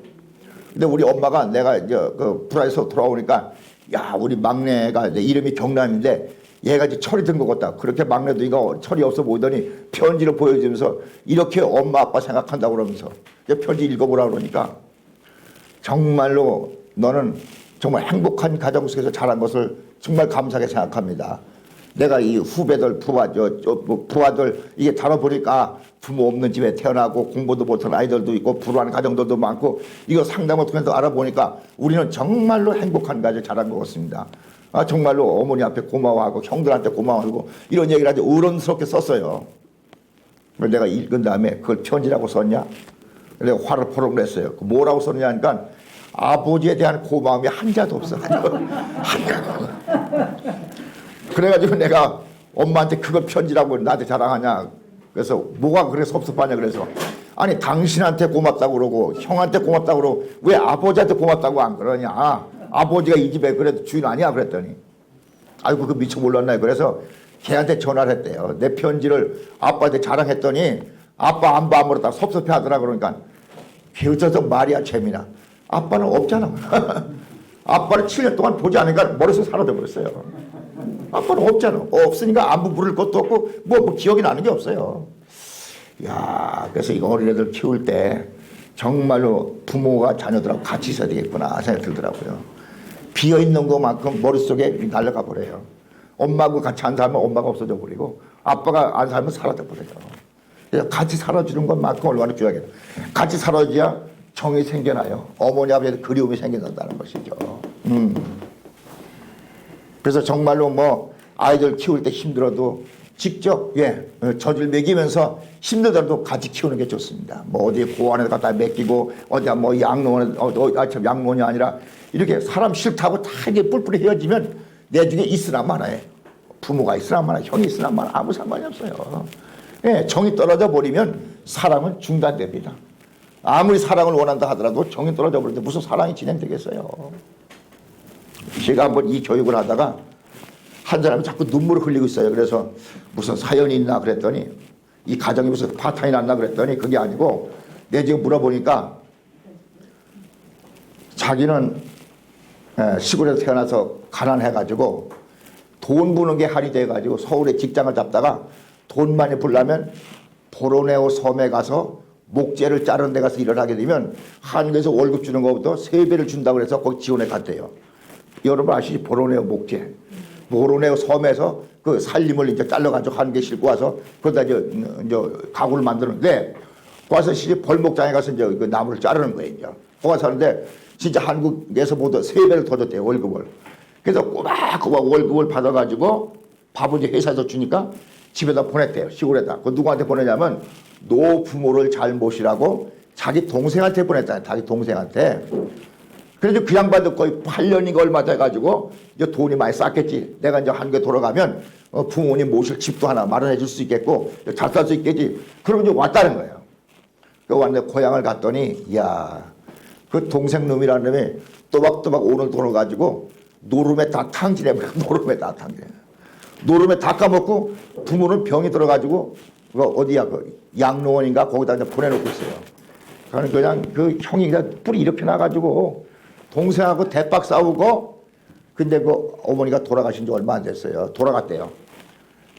근데 우리 엄마가 내가 이제 그 브라질에서 돌아오니까, 야, 우리 막내가 이제 이름이 경남인데 얘가 이제 철이 든 것 같다. 그렇게 막내도 이거 철이 없어 보이더니 편지를 보여주면서 이렇게 엄마 아빠 생각한다고 그러면서 이제 편지 읽어보라 그러니까, 정말로 너는 정말 행복한 가정 속에서 자란 것을 정말 감사하게 생각합니다. 내가 이 후배들, 부하들 이게 다뤄보니까 부모 없는 집에 태어나고 공부도 못한 아이들도 있고 불우한 가정들도 많고, 이거 상담을 통해서 알아보니까 우리는 정말로 행복한 가정 자란 것 같습니다. 정말로 어머니 앞에 고마워하고 형들한테 고마워하고 이런 얘기를 아주 어른스럽게 썼어요. 그래서 내가 읽은 다음에 그걸 편지라고 썼냐? 내가 화를 포록 냈어요. 뭐라고 썼냐 하니까 아버지에 대한 고마움이 한자도 없어. 한자도. 그래가지고 내가 엄마한테 그걸 편지라고 나한테 자랑하냐. 그래서 뭐가 그래 섭섭하냐. 그래서 아니 당신한테 고맙다고 그러고 형한테 고맙다고 그러고 왜 아버지한테 고맙다고 안 그러냐. 아버지가 이 집에 그래도 주인 아니야. 그랬더니 아이고 그 미처 몰랐나요. 그래서 걔한테 전화를 했대요. 내 편지를 아빠한테 자랑했더니 아빠 안 봐 물었다 섭섭해 하더라. 그러니까 개어져서 말이야 재민아. 아빠는 없잖아. 아빠를 7년 동안 보지 않으니까 머릿속에 사라져 버렸어요. 아빠는 없잖아. 없으니까 안부 물을 것도 없고 뭐 기억이 나는 게 없어요. 야, 그래서 이거 어린애들 키울 때 정말로 부모가 자녀들하고 같이 있어야 되겠구나 생각이 들더라고요. 비어있는 것만큼 머릿속에 날아가 버려요. 엄마하고 같이 안 살면 엄마가 없어져 버리고 아빠가 안 살면 사라져 버려요. 그래서 같이 살아주는 것만큼 얼마나 귀하게 같이 살아줘야 정이 생겨나요. 어머니 아버지한테 그리움이 생겨난다는 것이죠. 그래서 정말로 뭐 아이들 키울 때 힘들어도 직접 젖을 먹이면서 힘들더라도 같이 키우는 게 좋습니다. 뭐 어디 고아원에 갖다 맡기고 어디 뭐 양로원에 양로원이 아니라 이렇게 사람 싫다고 다 이게 뿔뿔이 헤어지면 내 중에 있으나 마나요. 부모가 있으나 마나 형이 있으나 마나 아무 상관이 없어요. 정이 떨어져 버리면 사랑은 중단됩니다. 아무리 사랑을 원한다 하더라도 정이 떨어져 버리는데 무슨 사랑이 진행되겠어요. 제가 한번 이 교육을 하다가 한 사람이 자꾸 눈물을 흘리고 있어요. 그래서 무슨 사연이 있나 그랬더니 이 가정이 무슨 파탄이 났나 그랬더니 그게 아니고 내 지금 물어보니까 자기는 시골에서 태어나서 가난해가지고 돈 버는 게 한이 돼가지고 서울에 직장을 잡다가 돈 많이 벌려면 보로네오 섬에 가서 목재를 자르는 데 가서 일을 하게 되면 한국에서 월급 주는 것보다 3배를 준다고 해서 거기 지원해 갔대요. 여러분 아시지? 보로네오 목재. 보로네오 섬에서 그 살림을 이제 잘라가지고 한국에 싣고 와서 거기다 이제 가구를 만드는데 거기서 시집 벌목장에 가서 이제 그 나무를 자르는 거예요. 이제. 거기 사는데 진짜 한국에서 보다 3배를 더 줬대요, 월급을. 그래서 꼬박꼬박 월급을 받아가지고 밥을 이제 회사에서 주니까 집에다 보냈대요, 시골에다. 그 누구한테 보내냐면 노부모를 잘 모시라고 자기 동생한테 보냈잖아요, 자기 동생한테. 그래서 그 양반도 거의 8년인가 얼마 돼가지고 이제 돈이 많이 쌓겠지. 내가 이제 한국에 돌아가면 부모님 모실 집도 하나 마련해 줄 수 있겠고 잘 살 수 있겠지. 그러면 이제 왔다는 거예요. 그 왔는데 고향을 갔더니 이야, 그 동생 놈이라는 놈이 또박또박 오는 돈을 가지고 노름에 다 탕진해버려. 노름에 다 탕진해. 노름에 다 까먹고 부모는 병이 들어가지고 그 어디야 그 양로원인가 거기다 이제 보내놓고 있어요. 그냥 그 형이 그냥 뿌리 이렇게 나가지고 동생하고 대박 싸우고 근데 그 어머니가 돌아가신 지 얼마 안 됐어요. 돌아갔대요.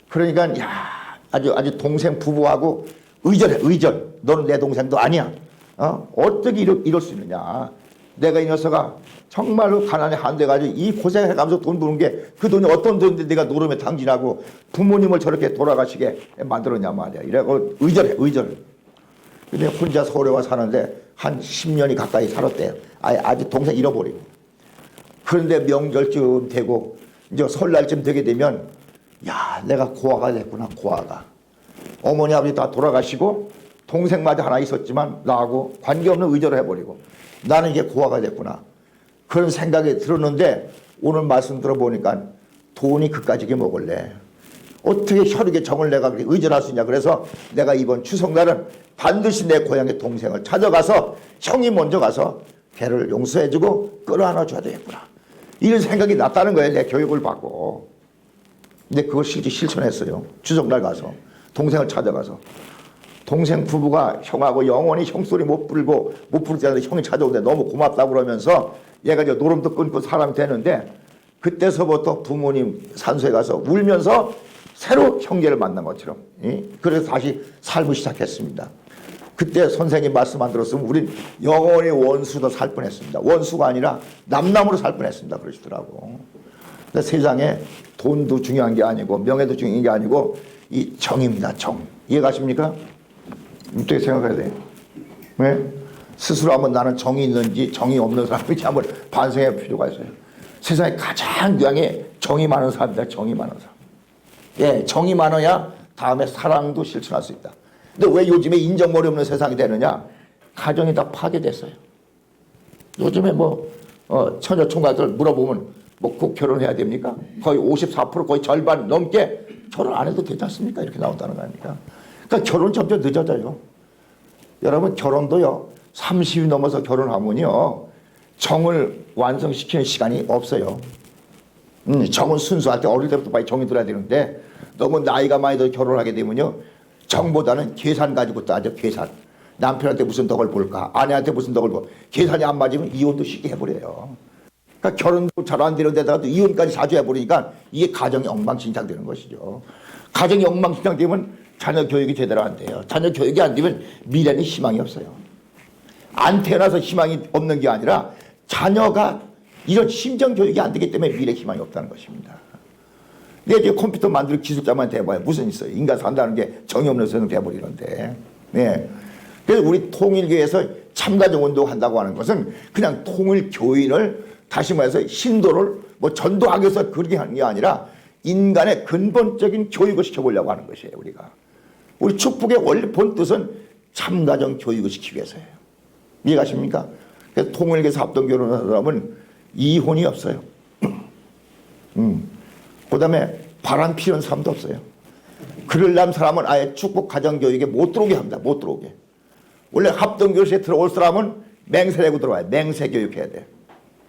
그러니까 야 아주 동생 부부하고 의전. 너는 내 동생도 아니야. 어떻게 이럴 수 있느냐. 내가 이 녀석아 정말로 가난에 한대가지고 이 고생해가면서 돈 버는 게 그 돈이 어떤 돈인데 내가 노름에 탕진하고 부모님을 저렇게 돌아가시게 만들었냐 말이야. 이래고 의전. 근데 혼자 서울에 와 사는데 한 10년이 가까이 살았대요. 아직 동생 잃어버리고. 그런데 명절쯤 되고 이제 설날쯤 되게 되면 야 내가 고아가 됐구나. 고아가. 어머니 아버지 다 돌아가시고 동생마저 하나 있었지만 나하고 관계없는 의전을 해버리고 나는 이제 고아가 됐구나. 그런 생각이 들었는데 오늘 말씀 들어보니까 돈이 그까짓게 먹을래. 어떻게 혈육의 정을 내가 그렇게 의존할 수 있냐. 그래서 내가 이번 추석날은 반드시 내 고향의 동생을 찾아가서 형이 먼저 가서 걔를 용서해주고 끌어안아줘야 되겠구나. 이런 생각이 났다는 거예요. 내 교육을 받고. 근데 그걸 실제 실천했어요. 추석날 가서 동생을 찾아가서. 동생 부부가 형하고 영원히 형소리 못 부르지 않는데 형이 찾아오는데 너무 고맙다고 그러면서 얘가 이제 노름도 끊고 사람이 되는데 그때서부터 부모님 산소에 가서 울면서 새로 형제를 만난 것처럼. 그래서 다시 삶을 시작했습니다. 그때 선생님 말씀 안 들었으면 우린 영원히 원수도 살 뻔했습니다. 원수가 아니라 남남으로 살 뻔했습니다. 그러시더라고. 근데 세상에 돈도 중요한 게 아니고 명예도 중요한 게 아니고 이 정입니다. 정. 이해가십니까? 어떻게 생각해야 돼요? 왜? 스스로 한번 나는 정이 있는지 정이 없는 사람인지 한번 반성할 필요가 있어요. 세상에 가장 유양에 정이 많은 사람이다. 정이 많은 사람. 예, 정이 많아야 다음에 사랑도 실천할 수 있다. 근데 왜 요즘에 인정머리 없는 세상이 되느냐? 가정이 다 파괴됐어요. 요즘에 처녀 총각들 물어보면 꼭 결혼해야 됩니까? 거의 54% 거의 절반 넘게 결혼 안 해도 되지 않습니까? 이렇게 나온다는 거 아닙니까? 그러니까 결혼 점점 늦어져요. 여러분 결혼도요. 30이 넘어서 결혼하면요. 정을 완성시키는 시간이 없어요. 정은 순수할 때 어릴 때부터 빨리 정이 들어야 되는데 너무 나이가 많이 들어 결혼하게 되면요. 정보다는 계산 가지고 따져. 계산. 남편한테 무슨 덕을 볼까? 아내한테 무슨 덕을 볼까? 계산이 안 맞으면 이혼도 쉽게 해버려요. 그러니까 결혼도 잘 안 되는 데다가 또 이혼까지 자주 해버리니까 이게 가정이 엉망진창 되는 것이죠. 가정이 엉망진창 되면 자녀 교육이 제대로 안 돼요. 자녀 교육이 안 되면 미래는 희망이 없어요. 안 태어나서 희망이 없는 게 아니라 자녀가 이런 심정 교육이 안 되기 때문에 미래 희망이 없다는 것입니다. 근데 이제 컴퓨터 만들 기술자만 돼봐야 무슨 있어요. 인간 산다는 게 정이 없는 세상 돼버리는데. 네. 그래서 우리 통일교에서 참가적 운동한다고 하는 것은 그냥 통일교인을 다시 말해서 신도를 전도하기 위해서 그렇게 하는 게 아니라 인간의 근본적인 교육을 시켜보려고 하는 것이에요. 우리가. 우리 축복의 원래 본 뜻은 참가적 교육을 시키기 위해서예요. 이해가십니까? 그래서 통일교에서 합동결혼하는 사람은 이혼이 없어요. 그 다음에 바람 피우는 사람도 없어요. 그러려는 사람은 아예 축복 가정교육에 못 들어오게 합니다. 못 들어오게. 원래 합동교육에 들어올 사람은 맹세 내고 들어와요. 맹세 교육해야 돼.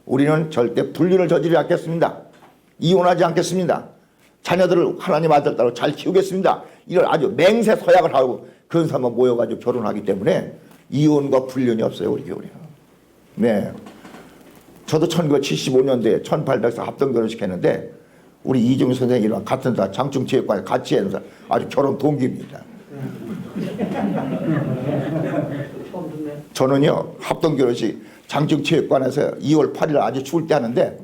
우리는 절대 불륜을 저지르지 않겠습니다. 이혼하지 않겠습니다. 자녀들을 하나님 아들 따로 잘 키우겠습니다. 이런 아주 맹세 서약을 하고 그런 사람만 모여가지고 결혼하기 때문에 이혼과 불륜이 없어요. 우리 교회는. 네. 저도 1975년도에 1800사 합동결혼식 했는데 우리 이종희 선생님이랑 같은 다 장충체육관에 같이 했는 사람 아주 결혼 동기입니다. 저는요 합동결혼식 장충체육관에서 2월 8일 아주 추울 때 하는데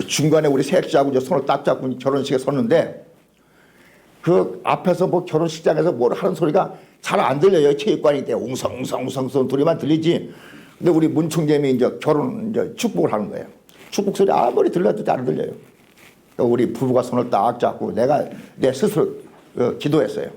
중간에 우리 색시하고 손을 딱 잡고 결혼식에 섰는데 그 앞에서 뭐 결혼식장에서 뭘 하는 소리가 잘 안 들려요. 체육관이 때 웅성웅성 소리만 들리지. 근데 우리 문총재님이 이제 결혼 이제 축복을 하는 거예요. 축복 소리 아무리 들려도 잘 안 들려요. 우리 부부가 손을 딱 잡고 내 스스로 기도했어요.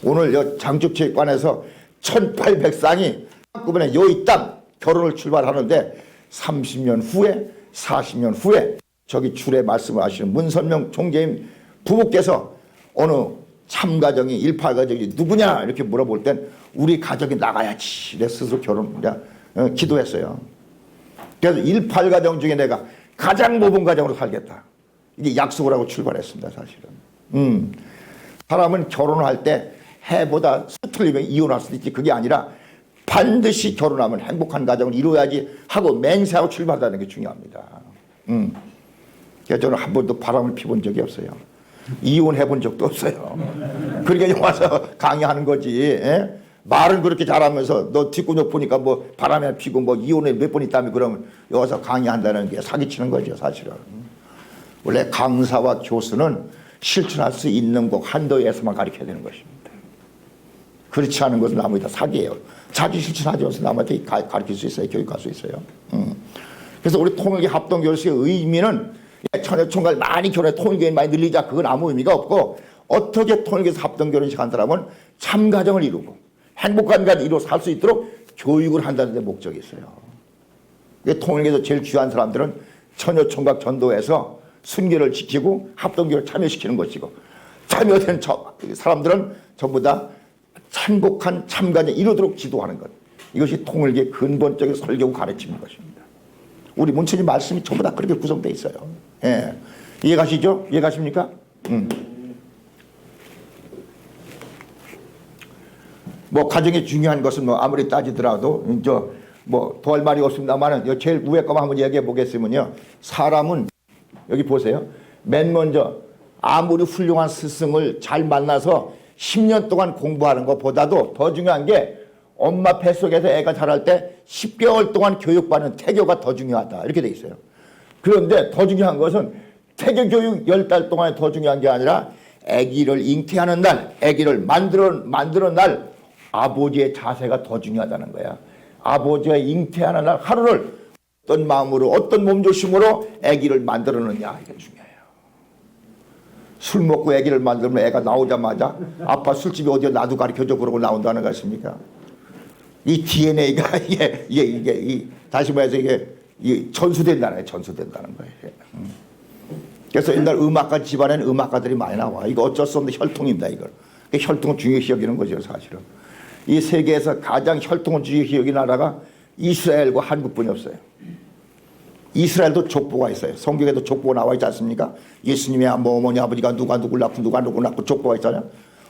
오늘 여 장축체육관에서 1800쌍이 한꺼번에 이 땅 결혼을 출발하는데 30년 후에 40년 후에 저기 줄에 말씀을 하시는 문선명 총재님 부부께서 어느 참가정이 18가정이 누구냐 이렇게 물어볼 땐 우리 가족이 나가야지 내 스스로 기도했어요. 그래서 18가정 중에 내가 가장 모범 가정으로 살겠다. 이게 약속을 하고 출발했습니다. 사실은. 사람은 결혼을 할 때 해보다 틀리면 이혼할 수도 있지. 그게 아니라 반드시 결혼하면 행복한 가정을 이루어야지 하고 맹세하고 출발하는 게 중요합니다. 그래서 저는 한 번도 바람을 피본 적이 없어요. 이혼해 본 적도 없어요. 그러니까 와서 강의하는 거지. 에? 말은 그렇게 잘하면서 너 뒷구녕 보니까 뭐 바람에 피고 뭐 이혼에 몇 번 있다며 그러면 여기 와서 강의한다는 게 사기치는 거죠. 사실은. 원래 강사와 교수는 실천할 수 있는 곳 한도에서만 가르쳐야 되는 것입니다. 그렇지 않은 것은 남한테 사기예요. 자기 실천하지 않아서 남한테 가르칠 수 있어요. 교육할 수 있어요. 그래서 우리 통일교 합동교수의 의미는 처녀총각 많이 결혼해 통일교인 많이 늘리자 그건 아무 의미가 없고 어떻게 통일교에서 합동결혼식 한 사람은 참가정을 이루고 행복한 가정을 이루어 살 수 있도록 교육을 한다는 데 목적이 있어요. 통일교에서 제일 귀한 사람들은 처녀총각 전도해서 순결을 지키고 합동교를 참여시키는 것이고 참여된 사람들은 전부 다 행복한 참가정을 이루도록 지도하는 것. 이것이 통일교의 근본적인 설교고 가르치는 것입니다. 우리 문천이 말씀이 전부 다 그렇게 구성되어 있어요. 예. 이해가시죠? 이해가십니까? 뭐 가정이 중요한 것은 뭐 아무리 따지더라도 뭐 더 할 말이 없습니다만은 제일 위에 거만 한번 얘기해 보겠으면요. 사람은 여기 보세요. 맨 먼저 아무리 훌륭한 스승을 잘 만나서 10년 동안 공부하는 것보다도 더 중요한 게 엄마 뱃속에서 애가 자랄 때 10개월 동안 교육받는 태교가 더 중요하다. 이렇게 돼 있어요. 그런데 더 중요한 것은 태교 교육 10달 동안이 더 중요한 게 아니라 아기를 잉태하는 날, 아기를 만드는 날 아버지의 자세가 더 중요하다는 거야. 아버지가 잉태하는 날 하루를 어떤 마음으로 어떤 몸조심으로 아기를 만들었느냐 이게 중요해요. 술 먹고 아기를 만들면 애가 나오자마자 아빠 술집이 어디에 나도 가르쳐줘 그러고 나온다는 거 아십니까? 이 DNA가 이게 다시 말해서 이게 전수된다는 거예요. 그래서 옛날 음악가 집안에는 음악가들이 많이 나와. 이거 어쩔 수 없는 혈통입니다. 이걸. 혈통을 중요시 여기는 거죠, 사실은. 이 세계에서 가장 혈통을 중요시 여기는 나라가 이스라엘과 한국뿐이 없어요. 이스라엘도 족보가 있어요. 성경에도 족보가 나와 있지 않습니까? 예수님의 어머니 아버지가 누가 누굴 낳고 족보가 있잖아요.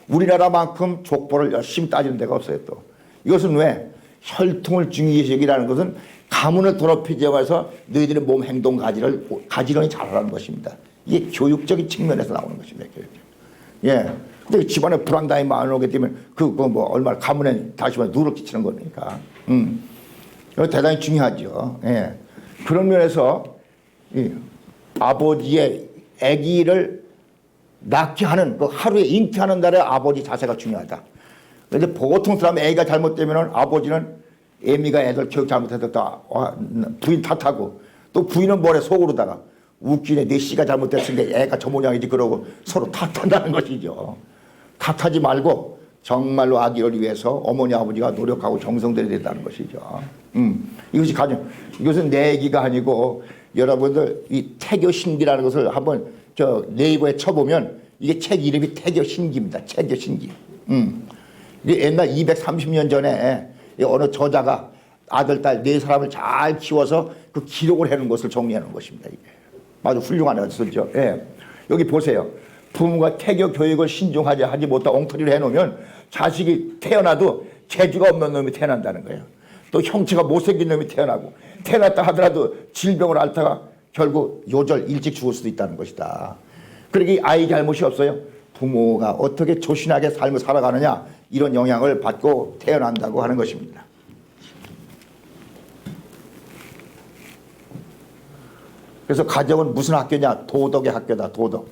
우리나라만큼 족보를 열심히 따지는 데가 없어요. 또 이것은 왜? 혈통을 중요시 여기라는 것은 가문을 더럽히지 않아서 너희들의 몸 행동 가지런히 잘하라는 것입니다. 이게 교육적인 측면에서 나오는 것입니다. 예. 근데 집안에 불안감이 많이 되면 뭐 얼마나 가문에 다시 말해 누를 끼치는 거니까. 이거 대단히 중요하죠. 예. 그런 면에서 아버지의 아기를 낳게 하는 그 하루에 잉태하는 날에 아버지 자세가 중요하다. 그런데 보통 사람 애가 잘못되면 아버지는 애미가 애들 교육 잘못해서 부인 탓하고 또 부인은 뭐래 속으로다가 웃기네 내 씨가 잘못됐으니까 애가 저 모양이지 그러고 서로 탓한다는 것이죠. 탓하지 말고 정말로 아기를 위해서 어머니 아버지가 노력하고 정성들여야 된다는 것이죠. 이것이 이것은 내 얘기가 아니고 여러분들 이 태교신기라는 것을 한번 네이버에 쳐보면 이게 책 이름이 태교신기입니다. 태교신기. 이게 옛날 230년 전에 어느 저자가 아들, 딸 네 사람을 잘 키워서 그 기록을 해놓은 것을 정리하는 것입니다. 이게 아주 훌륭한 것이죠. 예. 여기 보세요. 부모가 태교 교육을 신중하지 못하고 엉터리를 해놓으면 자식이 태어나도 재주가 없는 놈이 태어난다는 거예요. 또 형체가 못생긴 놈이 태어나고 태어났다 하더라도 질병을 앓다가 결국 요절 일찍 죽을 수도 있다는 것이다. 그러니까 아이 잘못이 없어요. 부모가 어떻게 조신하게 삶을 살아가느냐 이런 영향을 받고 태어난다고 하는 것입니다. 그래서 가정은 무슨 학교냐? 도덕의 학교다. 도덕.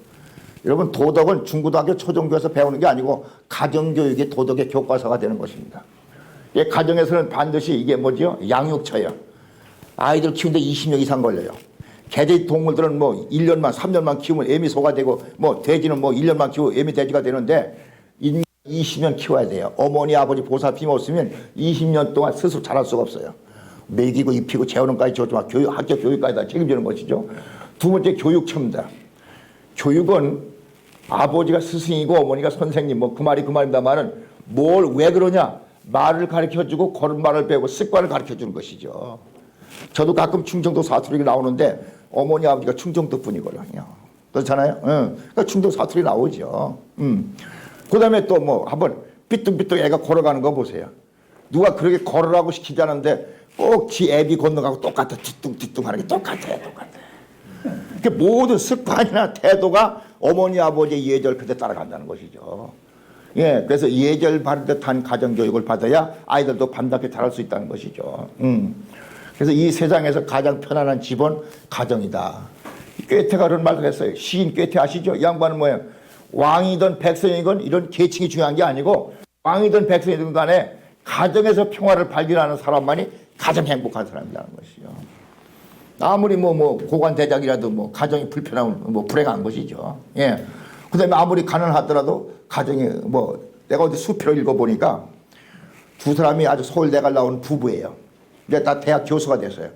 여러분 도덕은 중고등학교 초중교에서 배우는 게 아니고 가정교육이 도덕의 교과서가 되는 것입니다. 이 가정에서는 반드시 이게 뭐죠? 양육처예요. 아이들 키우는데 20년 이상 걸려요. 개돼지 동물들은 뭐 1년만 3년만 키우면 애미 소가 되고 뭐 돼지는 뭐 1년만 키우면 애미 돼지가 되는데 인간 20년 키워야 돼요. 어머니 아버지 보살핌 없으면 20년 동안 스스로 자랄 수가 없어요. 먹이고 입히고 재우는 까지 좋지만 학교 교육까지 다 책임지는 것이죠. 두 번째 교육처입니다. 교육은 아버지가 스승이고 어머니가 선생님 뭐 그 말입니다만은 뭘 왜 그러냐 말을 가르쳐주고 걸음마를 배우고 습관을 가르쳐주는 것이죠. 저도 가끔 충청도 사투리가 나오는데 어머니 아버지가 충청도 분이거든요. 그렇잖아요. 그러니까 충청도 사투리 나오죠. 그 다음에 또 뭐 한번 삐뚤삐뚤 애가 걸어가는 거 보세요. 누가 그렇게 걸으라고 시키지 않는데 꼭 지 애비 건너가고 똑같아. 뒤뚱뒤뚱 하는 게 똑같아. 그 모든 습관이나 태도가 어머니 아버지의 예절 그대 따라간다는 것이죠. 예, 그래서 예절 바른 듯한 가정교육을 받아야 아이들도 반답게 자랄 수 있다는 것이죠. 그래서 이 세상에서 가장 편안한 집은 가정이다. 꾀테가 그런 말을 했어요. 시인 꾀테 아시죠? 이 양반은 뭐예요? 왕이든 백성이건 이런 계층이 중요한 게 아니고 왕이든 백성이든 간에 가정에서 평화를 발견하는 사람만이 가장 행복한 사람이라는 것이죠. 아무리 뭐 고관대작이라도 뭐 가정이 불편하면 뭐 불행한 것이죠. 예. 그 다음에 아무리 가난하더라도 가정이 뭐 내가 어디 수필을 읽어보니까 두 사람이 아주 서울대가 나온 부부예요. 이제 다 대학 교수가 됐어요.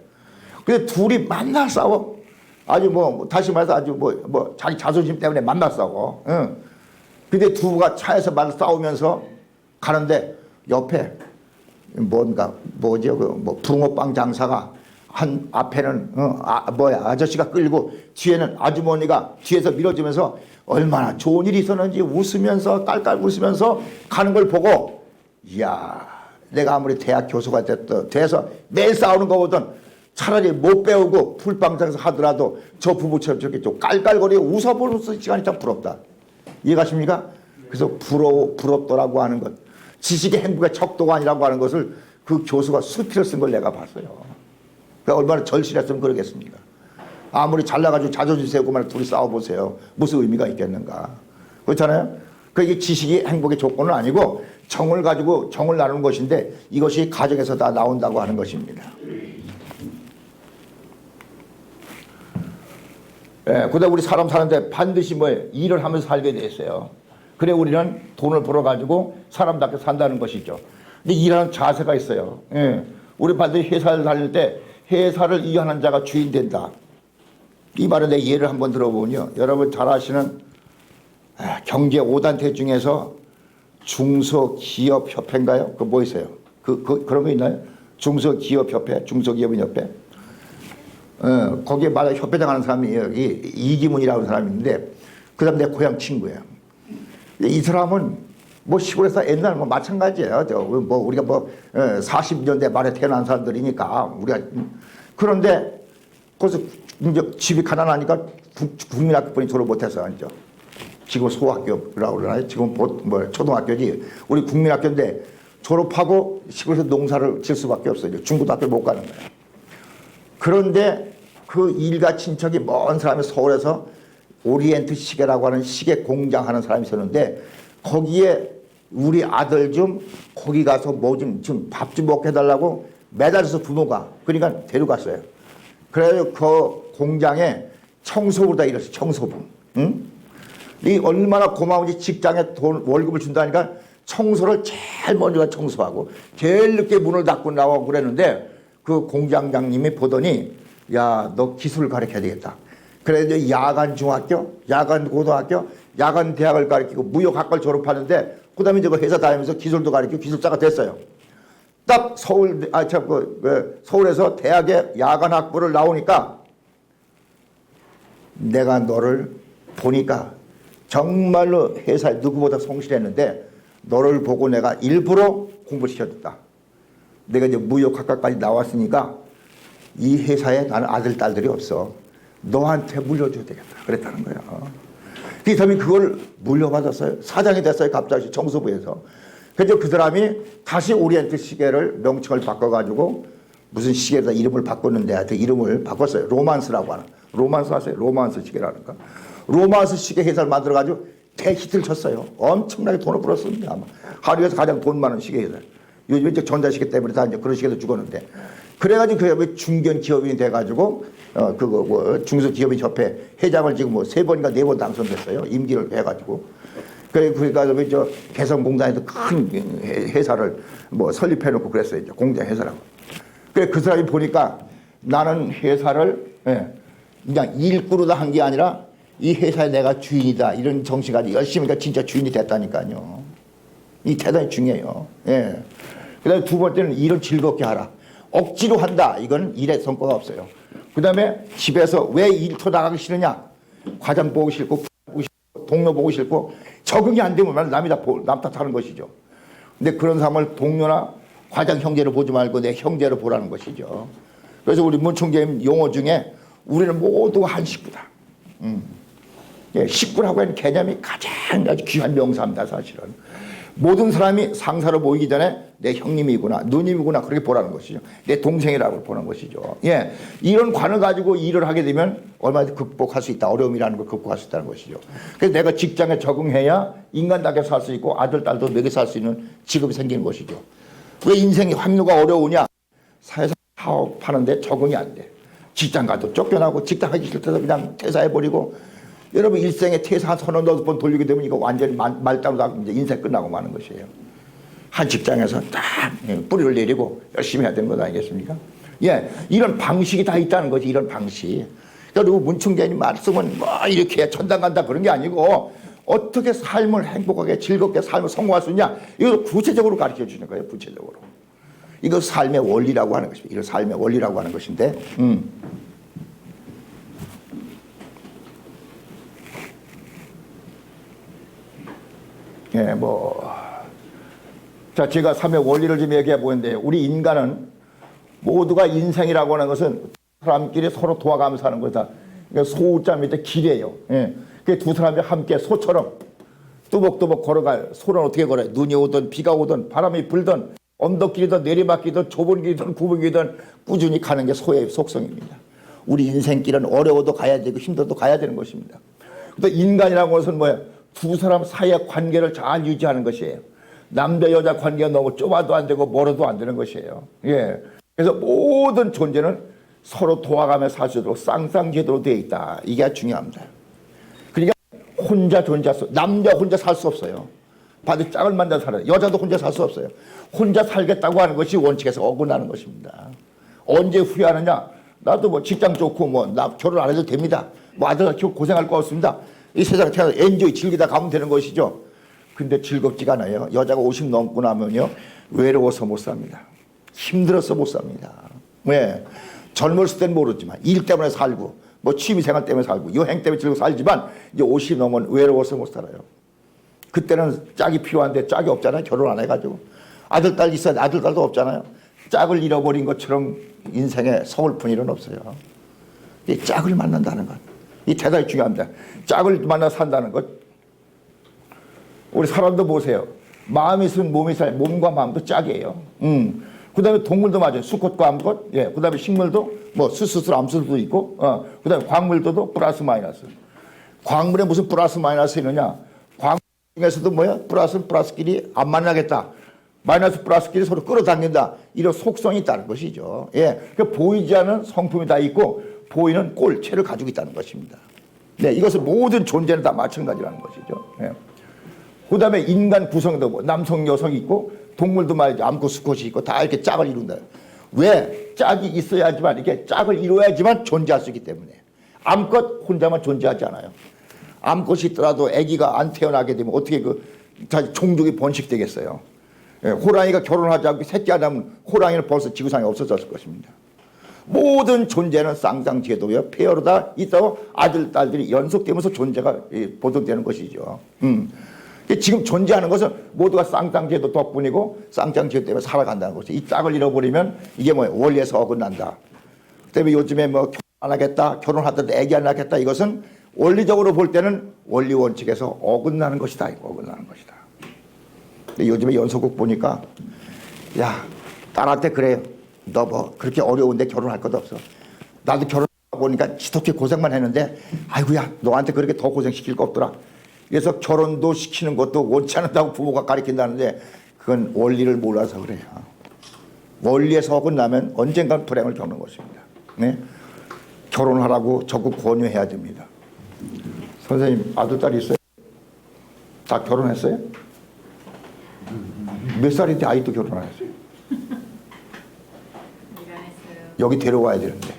근데 둘이 만나 싸워. 아주 뭐 다시 말해서 아주 뭐 자기 자존심 때문에 만나 싸워. 응. 근데 두부가 차에서 만나 싸우면서 가는데 옆에 뭐죠? 뭐 붕어빵 장사가 한 앞에는 아저씨가 끌고 뒤에는 아주머니가 뒤에서 밀어주면서 얼마나 좋은 일이 있었는지 웃으면서 깔깔 웃으면서 가는 걸 보고 이야 내가 아무리 대학 교수가 돼서 매일 싸우는 것보단 차라리 못 배우고 풀빵장에서 하더라도 저 부부처럼 저렇게 좀 깔깔거리고 웃어보는 시간이 참 부럽다. 이해가십니까? 그래서 부럽더라고 하는 것. 지식의 행복의 척도가 아니라고 하는 것을 그 교수가 수필을 쓴 걸 내가 봤어요. 그러니까 얼마나 절실했으면 그러겠습니까? 아무리 잘나가지고 자존심 세우고만 둘이 싸워보세요. 무슨 의미가 있겠는가. 그렇잖아요? 그게 지식이 행복의 조건은 아니고 정을 가지고 정을 나누는 것인데 이것이 가정에서 다 나온다고 하는 것입니다. 예, 그러다 우리 사람 사는데 반드시 일을 하면서 살게 돼 있어요. 그래 우리는 돈을 벌어가지고 사람답게 산다는 것이죠. 근데 일하는 자세가 있어요. 예, 우리 반드시 회사를 다닐 때 회사를 이해하는 자가 주인 된다. 이 말은 내 예를 한번 들어보면요. 여러분 잘 아시는 경제 5단체 중에서 중소기업협회인가요? 그거 뭐 있어요? 그런 거 있나요? 중소기업협회, 중소기업인협회. 거기에 맞아 협회장 하는 사람이 여기 이기문이라는 사람이 있는데 그 사람 내 고향 친구예요. 이 사람은 뭐 시골에서 옛날 뭐 마찬가지예요. 뭐 우리가 40년대 말에 태어난 사람들이니까 우리가 그런데 거기서 이제 집이 가난하니까 국민학교뿐이 졸업 못해서 이제 지금 소학교라고 그러나요? 지금 뭐 초등학교지. 우리 국민학교인데 졸업하고 시골에서 농사를 질 수밖에 없어요. 중고등학교 못 가는 거예요. 그런데 그 일가 친척이 먼 사람이 서울에서 오리엔트 시계라고 하는 시계 공장 하는 사람이 있었는데 거기에 우리 아들 좀 거기 가서 뭐 좀 밥 좀 먹게 해달라고 매달려서 부모가 그러니까 데려갔어요. 그래서 그 공장에 청소부로 다 일했어요. 청소부. 응? 이 얼마나 고마운지 직장에 월급을 준다니까 청소를 제일 먼저 청소하고 제일 늦게 문을 닫고 나오고 그랬는데 그 공장장님이 보더니 야, 너 기술을 가르쳐야 되겠다. 그래서 야간 중학교, 야간 고등학교, 야간 대학을 가르치고 무역학과를 졸업하는데 그 다음에 이제 회사 다니면서 기술도 가르치고 기술자가 됐어요. 딱 서울에서 대학에 야간 학부를 나오니까 내가 너를 보니까 정말로 회사에 누구보다 성실했는데 너를 보고 내가 일부러 공부시켜줬다. 내가 이제 무역학과까지 나왔으니까 이 회사에 나는 아들, 딸들이 없어. 너한테 물려줘야 되겠다. 그랬다는 거야. 그 사람이 그걸 물려받았어요. 사장이 됐어요. 갑자기 청소부에서. 그래서 그 사람이 다시 오리엔트 시계를 명칭을 바꿔가지고 무슨 시계에다 이름을 바꿨는데 하여튼 이름을 바꿨어요. 로만스라고 하는. 로만스 아세요? 로만스 시계라는 거. 로마스 시계 회사를 만들어가지고 대히트를 쳤어요. 엄청나게 돈을 벌었습니다. 아마 하루에서 가장 돈 많은 시계 회사. 요즘 이제 전자시계 때문에 다 이제 그런 시계도 죽었는데. 그래가지고 그 중견 기업인이 돼가지고 그거 뭐 중소기업인 협회 회장을 지금 뭐 3번인가 4번 당선됐어요. 임기를 해가지고. 그러니까 저 개성공단에도 큰 회사를 뭐 설립해놓고 그랬어요. 이제 공장 회사라고. 그래 그 사람이 보니까 나는 회사를 그냥 일꾼으로 한 게 아니라 이 회사에 내가 주인이다 이런 정신 가지고 열심히 그러니까 진짜 주인이 됐다니까요. 이 대단히 중요해요. 예. 그다음에 두 번째는 일을 즐겁게 하라. 억지로 한다. 이건 일의 성과가 없어요. 그다음에 집에서 왜 일터 나가기 싫으냐? 과장 보고 싫고 동료 보고 싫고 적응이 안 되면 남이 남 탓하는 것이죠. 근데 그런 사람을 동료나 과장 형제로 보지 말고 내 형제로 보라는 것이죠. 그래서 우리 문총재님 용어 중에 우리는 모두 한 식구다. 예, 식구라고 하는 개념이 가장 아주 귀한 명사입니다. 사실은. 모든 사람이 상사로 보이기 전에 내 형님이구나 누님이구나 그렇게 보라는 것이죠. 내 동생이라고 보는 것이죠. 예, 이런 관을 가지고 일을 하게 되면 얼마든지 극복할 수 있다. 어려움이라는 걸 극복할 수 있다는 것이죠. 그래서 내가 직장에 적응해야 인간답게 살 수 있고 아들 딸도 먹여 살 수 있는 직업이 생기는 것이죠. 왜 인생이 합류가 어려우냐? 사회에서 사업하는데 적응이 안 돼. 직장 가도 쫓겨나고 직장 하기 싫다서 그냥 퇴사해버리고 여러분 일생에 퇴사 한 30번 돌리게 되면 이거 완전히 말짱으로 이제 인생 끝나고 마는 것이에요. 한 직장에서 딱 뿌리를 내리고 열심히 해야 되는 것 아니겠습니까? 예, 이런 방식이 다 있다는 거지. 이런 방식. 그리고 문총재님 말씀은 뭐 이렇게 천당 간다 그런 게 아니고 어떻게 삶을 행복하게 즐겁게 삶을 성공할 수 있냐 이걸 구체적으로 가르쳐 주는 거예요. 구체적으로. 이거 삶의 원리라고 하는 것입니다. 이거 삶의 원리라고 하는 것인데 예, 자, 제가 삶의 원리를 좀 얘기해 보는데, 우리 인간은 모두가 인생이라고 하는 것은 사람끼리 서로 도와가면서 사는 거다. 그러니까 소자 밑에 길이에요. 예. 그 두 사람이 함께 소처럼 뚜벅뚜벅 걸어가요. 소는 어떻게 걸어요? 눈이 오든 비가 오든 바람이 불든 언덕길이든 내리막길이든 좁은 길이든 굽은 길이든 꾸준히 가는 게 소의 속성입니다. 우리 인생길은 어려워도 가야 되고 힘들어도 가야 되는 것입니다. 근데 인간이라는 것은 뭐예요? 두 사람 사이의 관계를 잘 유지하는 것이에요. 남자 여자 관계가 너무 좁아도 안 되고 멀어도 안 되는 것이에요. 예. 그래서 모든 존재는 서로 도와가며 살 수 있도록 쌍쌍제도로 되어 있다. 이게 아주 중요합니다. 그러니까 혼자 존재할 수, 남자 혼자 살 수 없어요. 반드시 짝을 만나 살아요. 여자도 혼자 살 수 없어요. 혼자 살겠다고 하는 것이 원칙에서 어긋나는 것입니다. 언제 후회하느냐? 나도 뭐 직장 좋고 뭐 나 결혼 안 해도 됩니다. 뭐 아들 키우고 고생할 거 없습니다. 이 세상에 태어나서 엔조이 즐기다 가면 되는 것이죠. 근데 즐겁지가 않아요. 여자가 50 넘고 나면요 외로워서 못 삽니다. 힘들어서 못 삽니다. 왜? 젊었을 땐 모르지만 일 때문에 살고 뭐 취미생활 때문에 살고 여행 때문에 즐겁게 살지만 이제 50 넘으면 외로워서 못 살아요. 그때는 짝이 필요한데 짝이 없잖아요. 결혼 안 해가지고 아들 딸 있어야 아들 딸도 없잖아요. 짝을 잃어버린 것처럼 인생에 서글픈 일은 없어요. 이 짝을 만난다는 것, 이 대단히 중요합니다. 짝을 만나 산다는 것. 우리 사람도 보세요. 마음이 있으면 몸이 있어요. 몸과 마음도 짝이에요. 그 다음에 동물도 맞아요. 수컷과 암컷. 예. 그 다음에 식물도 뭐 수수술, 암수술도 있고. 그 다음에 광물도 플러스 마이너스. 광물에 무슨 플러스 마이너스 있느냐? 광물 중에서도 뭐야? 플러스끼리 안 만나겠다. 마이너스 플러스끼리 서로 끌어당긴다. 이런 속성이 있다는 것이죠. 예. 그러니까 보이지 않는 성품이 다 있고 보이는 꼴체를 가지고 있다는 것입니다. 네. 이것은 모든 존재는 다 마찬가지라는 것이죠. 예. 그 다음에 인간 구성도 뭐 남성, 여성이 있고 동물도 말이죠. 암컷, 수컷이 있고 다 이렇게 짝을 이룬다. 왜? 짝이 있어야지만 이렇게 짝을 이루어야지만 존재할 수 있기 때문에. 암컷 혼자만 존재하지 않아요. 암컷이 있더라도 아기가 안 태어나게 되면 어떻게 그 종족이 번식되겠어요. 예, 호랑이가 결혼하지 않고 새끼 안 하면 호랑이는 벌써 지구상에 없어졌을 것입니다. 모든 존재는 쌍쌍제도여 페어로 다 있다고 아들, 딸들이 연속되면서 존재가 보존되는 것이죠. 지금 존재하는 것은 모두가 쌍쌍제도 덕분이고 쌍쌍제도 때문에 살아간다는 거죠. 이 짝을 잃어버리면 이게 뭐예요? 원리에서 어긋난다. 그 때문에 요즘에 뭐 결혼 안 하겠다, 결혼하더라도 애기 안 낳겠다. 이것은 원리적으로 볼 때는 원리 원칙에서 어긋나는 것이다. 어긋나는 것이다. 근데 요즘에 연속극 보니까 야, 딸한테 그래요. 너 뭐 그렇게 어려운데 결혼할 것도 없어. 나도 결혼하고 보니까 지독히 고생만 했는데 아이고야 너한테 그렇게 더 고생시킬 거 없더라. 그래서 결혼도 시키는 것도 원치 않는다고 부모가 가르친다는데 그건 원리를 몰라서 그래요. 원리에서 어긋나면 언젠간 불행을 겪는 것입니다. 네? 결혼하라고 적극 권유해야 됩니다. 선생님 아들 딸이 있어요? 다 결혼했어요? 몇 살인데 아직도 결혼 안 했어요? 여기 데려와야 되는데.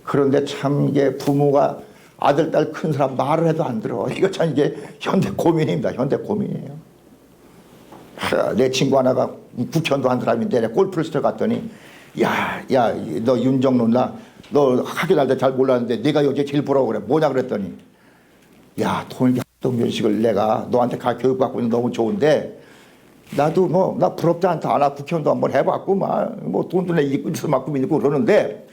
그런데 참 이게 부모가 아들 딸 큰 사람 말을 해도 안 들어. 이거 참 이게 현대 고민입니다. 현대 고민이에요. 내 친구 하나가 국현도 한 사람인데 골프를 스쳐 갔더니 야 너 윤정론 너 학교 다닐 때 잘 몰랐는데 내가 요새 제일 보라고 그래. 뭐냐 그랬더니 야 통일학동면식을 내가 너한테 교육받고 있는 너무 좋은데 나도 뭐 나 부럽지 않다. 나 국현도 한번 해봤고 뭐 돈도 내 입구에서 맞고 믿고 그러는데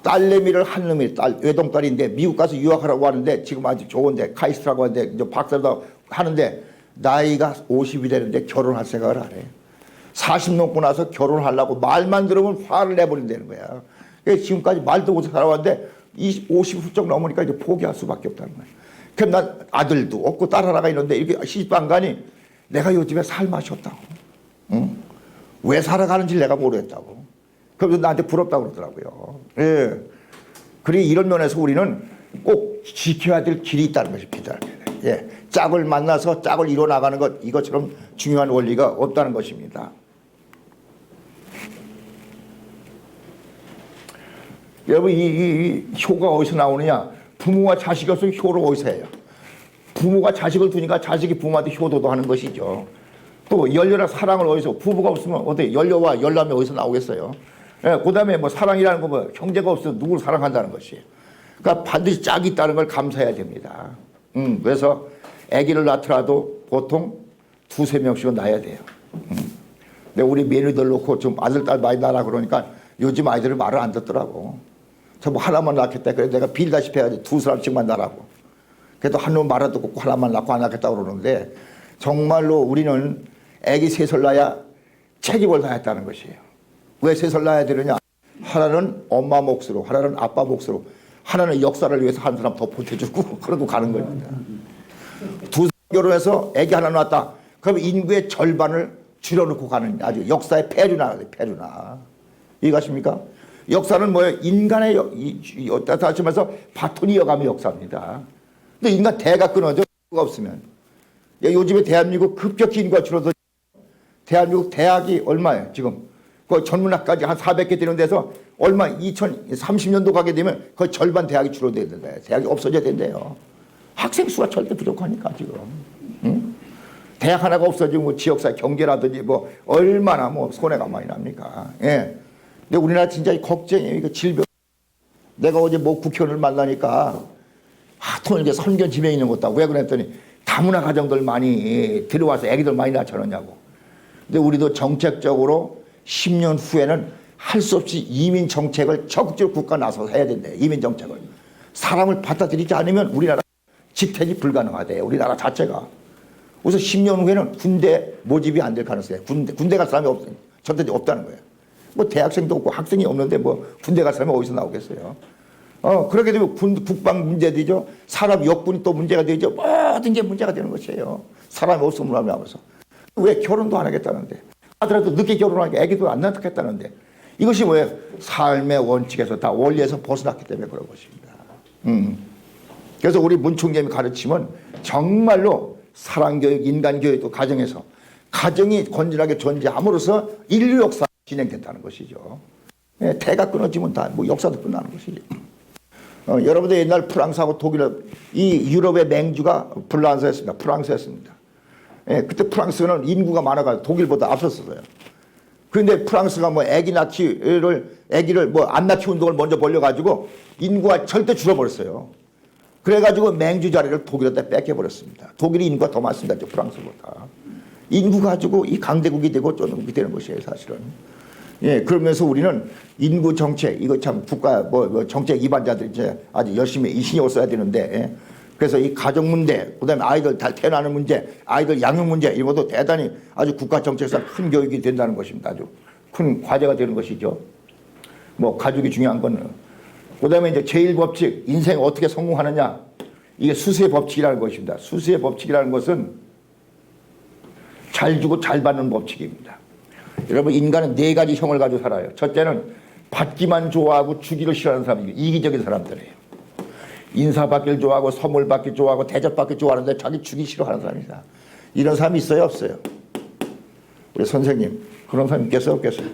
딸내미를 한 놈이 외동딸인데 미국 가서 유학하라고 하는데 지금 아주 좋은데 카이스트라고 하는데 이제 박사도 하는데 나이가 50이 되는데 결혼할 생각을 안 해. 40 넘고 나서 결혼하려고 말만 들으면 화를 내버린다는 거야. 그래서 지금까지 말도 못해 살아왔는데 50 훌쩍 넘으니까 이제 포기할 수밖에 없다는 거야. 그럼 난 아들도 없고 딸 하나가 있는데 이렇게 시집도 안 가니 내가 요즘에 살 맛이 없다고. 응? 왜 살아가는지 내가 모르겠다고. 그래서 나한테 부럽다고 그러더라고요. 예. 그리고 이런 면에서 우리는 꼭 지켜야 될 길이 있다는 것입니다. 예. 짝을 만나서 짝을 이뤄나가는 것, 이것처럼 중요한 원리가 없다는 것입니다. 여러분, 이 효가 어디서 나오느냐? 부모와 자식이 없으면 효를 어디서 해요? 부모가 자식을 두니까 자식이 부모한테 효도도 하는 것이죠. 또 열렬한 사랑을 어디서, 부부가 없으면 어떻게 열려와 열람이 어디서 나오겠어요? 예, 그 다음에 뭐 사랑이라는 거 뭐 형제가 없어도 누구를 사랑한다는 것이. 그러니까 반드시 짝이 있다는 걸 감사해야 됩니다. 그래서 아기를 낳더라도 보통 2-3명씩은 낳아야 돼요. 근데 우리 며느리들 놓고 좀 아들, 딸 많이 낳으라 그러니까 요즘 아이들은 말을 안 듣더라고. 저 뭐 하나만 낳겠다. 그래서 내가 빌다시피 해야지 2사람씩만 낳으라고. 그래도 한 놈 말을 듣고 하나만 낳고 안 낳겠다고 그러는데 정말로 우리는 아기 3살 낳아야 책임을 다했다는 것이에요. 왜 3살 낳아야 되느냐? 하나는 엄마 몫으로, 하나는 아빠 몫으로, 하나는 역사를 위해서 한 사람 더 보태주고 그러고 가는 겁니다. 2살 결혼해서 아기 하나 낳았다. 그럼 인구의 절반을 줄여놓고 가는 아주 역사의 폐류나. 이해가십니까? 역사는 뭐예요? 인간의 다시 말해서 바톤이 이어가면 역사입니다. 근데 인간 대가 끊어져. 인구가 없으면. 요즘에 대한민국 급격히 인구가 줄어들어. 대한민국 대학이 얼마예요 지금? 그 전문학까지 한 400개 되는 데서 얼마 2030년도 가게 되면 거의 절반 대학이 줄어들어야 된다. 대학이 없어져야 된대요. 학생 수가 절대 부족하니까 지금. 응? 대학 하나가 없어지면 뭐 지역사회 경제라든지 뭐 얼마나 뭐 손해가 많이 납니까? 예. 근데 우리나라 진짜 걱정이에요. 이거 질병. 내가 어제 뭐 국회의원을 만나니까 통일교 선견 지명이 있는 것다. 왜 그랬더니 다문화 가정들 많이 들어와서 애기들 많이 낳잖냐고. 근데 우리도 정책적으로 10년 후에는 할 수 없이 이민 정책을 적극적으로 국가 나서서 해야 된대. 이민 정책을. 사람을 받아들이지 않으면 우리나라 집택이 불가능하대요. 우리나라 자체가. 그래서 10년 후에는 군대 모집이 안 될 가능성이 군대 갈 사람이 절대 없다는 거예요. 뭐 대학생도 없고 학생이 없는데 뭐 군대 갈 사람이 어디서 나오겠어요. 그렇게 되면 국방 문제되죠. 사람 역군이 또 문제가 되죠. 모든 게 문제가 되는 것이에요. 사람이 없으면 하면서. 왜 결혼도 안 하겠다는데. 하더라도 늦게 결혼하니까 애기도 안 낳겠다는데. 이것이 뭐예요? 삶의 원칙에서 다 원리에서 벗어났기 때문에 그런 것입니다. 그래서 우리 문 총장님이 가르치면 정말로 사랑교육, 인간교육도 가정에서 가정이 건전하게 존재함으로써 인류 역사가 진행됐다는 것이죠. 예, 대가 끊어지면 다 뭐 역사도 끝나는 것이죠. 여러분들 옛날 프랑스하고 독일, 이 유럽의 맹주가 불란서였습니다. 프랑스였습니다. 예, 그때 프랑스는 인구가 많아가지고 독일보다 앞섰어요. 그런데 프랑스가 뭐 아기를 뭐 안 낳기 운동을 먼저 벌려가지고 인구가 절대 줄어버렸어요. 그래가지고 맹주 자리를 독일한테 뺏겨버렸습니다. 독일이 인구가 더 많습니다. 프랑스보다. 인구 가지고 이 강대국이 되고 쪼는국이 되는 것이에요, 사실은. 예, 그러면서 우리는 인구 정책, 이거 참 국가 뭐 정책 위반자들이 이제 아주 열심히 신경을 써야 되는데, 예. 그래서 이 가정 문제, 그 다음에 아이들 태어나는 문제, 아이들 양육 문제, 이런 것도 대단히 아주 국가 정책상 큰 교육이 된다는 것입니다. 아주 큰 과제가 되는 것이죠. 뭐 가족이 중요한 건 그다음에 이제 제1법칙, 인생 어떻게 성공하느냐. 이게 수수의 법칙이라는 것입니다. 수수의 법칙이라는 것은 잘 주고 잘 받는 법칙입니다. 여러분, 인간은 네 가지 형을 가지고 살아요. 첫째는 받기만 좋아하고 주기를 싫어하는 사람이에요. 이기적인 사람들이에요. 인사받기를 좋아하고 선물 받기 좋아하고 대접받기 좋아하는데 자기 주기 싫어하는 사람이다. 이런 사람이 있어요, 없어요? 우리 선생님, 그런 사람 있겠어요, 없겠어요?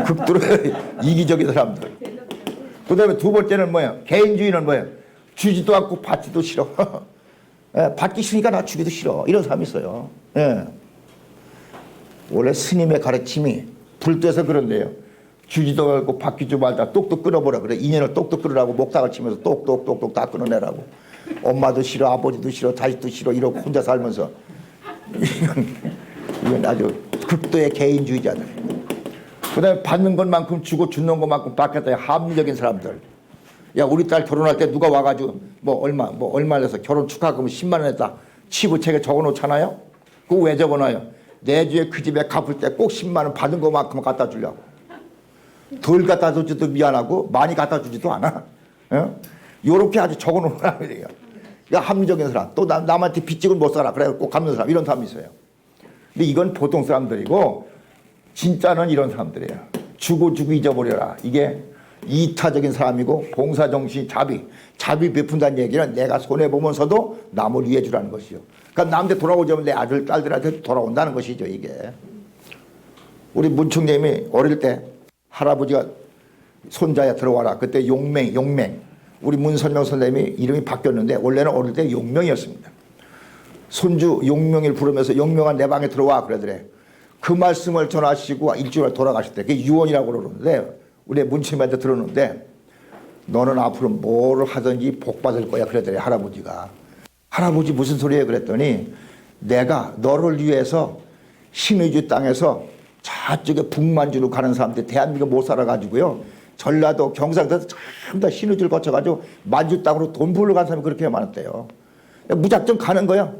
극도로 이기적인 사람들. 그 다음에 두 번째는 뭐예요? 개인주의는 뭐예요? 주지도 않고 받지도 싫어. 예, 받기 싫으니까 나 주기도 싫어. 이런 사람이 있어요. 예. 원래 스님의 가르침이 불때서 그런데요. 주지도 않고 받기도 말자. 똑똑 끊어보라 그래. 인연을 똑똑 끊으라고 목탁을 치면서 똑똑똑똑 다 끊어내라고. 엄마도 싫어, 아버지도 싫어, 자식도 싫어. 이러고 혼자 살면서. 이건 아주 극도의 개인주의자들. 그 다음에 받는 것만큼 주고 주는 것만큼 받겠다. 합리적인 사람들. 야, 우리 딸 결혼할 때 누가 와가지고 얼마 내서 결혼 축하금을 10만 원 했다. 치부책에 적어놓잖아요. 그거 왜 적어놔요? 내주에 그 집에 갚을 때 꼭 10만 원 받은 것만큼 갖다 주려고. 덜 갖다 주지도 미안하고 많이 갖다 주지도 않아. 요렇게 아주 적어놓는 사람이에요. 그러니까 합리적인 사람. 또 남한테 빚지고 못 살아. 그래 꼭 갚는 사람. 이런 사람이 있어요. 근데 이건 보통 사람들이고 진짜는 이런 사람들이에요. 주고 잊어버려라. 이게 이타적인 사람이고 봉사정신, 자비 베푼다는 얘기는 내가 손해보면서도 남을 위해 주라는 것이죠. 그러니까 남한테 돌아오자면 내 아들, 딸들한테 돌아온다는 것이죠. 이게. 우리 문총님이 어릴 때 할아버지가 손자야 들어와라. 그때 용맹. 우리 문선명 선생님이 이름이 바뀌었는데 원래는 어릴 때 용명이었습니다. 손주 용명을 부르면서 용명아 내 방에 들어와 그러더래. 그 말씀을 전하시고 일주일 돌아가실 때 그게 유언이라고 그러는데 우리 문총님한테 들었는데 너는 앞으로 뭐를 하든지 복 받을 거야 그러더래 할아버지가. 할아버지 무슨 소리예요 그랬더니 내가 너를 위해서 신의주 땅에서 저쪽에 북만주로 가는 사람들 대한민국 못 살아가지고요. 전라도 경상도에서 전부 다 신의주를 거쳐가지고 만주 땅으로 돈 벌러 간 사람이 그렇게 많았대요. 무작정 가는 거야.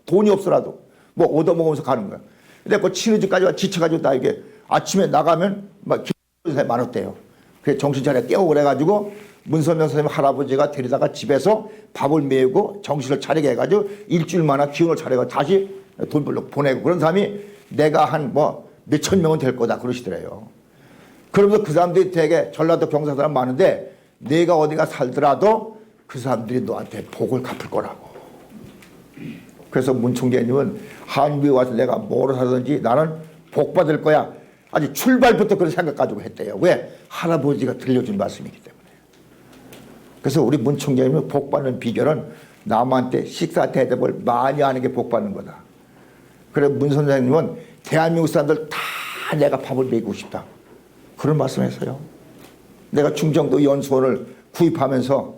돈이 없어라도 뭐 얻어먹으면서 가는 거야. 근데 그 신의주까지 지쳐가지고 나 이게 아침에 나가면 막 기도사에 많았대요. 그래 정신 차려 깨우고 그래가지고 문선명 선생님 할아버지가 데리다가 집에서 밥을 메우고 정신을 차리게 해가지고 일주일만에 기운을 차려가지고 다시 돈 벌러 보내고 그런 사람이 내가 한 몇천 명은 될 거다 그러시더래요. 그러면서 그 사람들이 되게 전라도 경상 사람 많은데 내가 어디가 살더라도 그 사람들이 너한테 복을 갚을 거라고. 그래서 문총재님은 한국에 와서 내가 뭐를 하든지 나는 복 받을 거야. 아주 출발부터 그런 생각 가지고 했대요. 왜? 할아버지가 들려준 말씀이기 때문에. 그래서 우리 문총재님은 복 받는 비결은 남한테 식사 대접을 많이 하는 게 복 받는 거다. 그래 문 선생님은 대한민국 사람들 다 내가 밥을 먹이고 싶다. 그런 말씀했어요. 내가 충청도 연수원을 구입하면서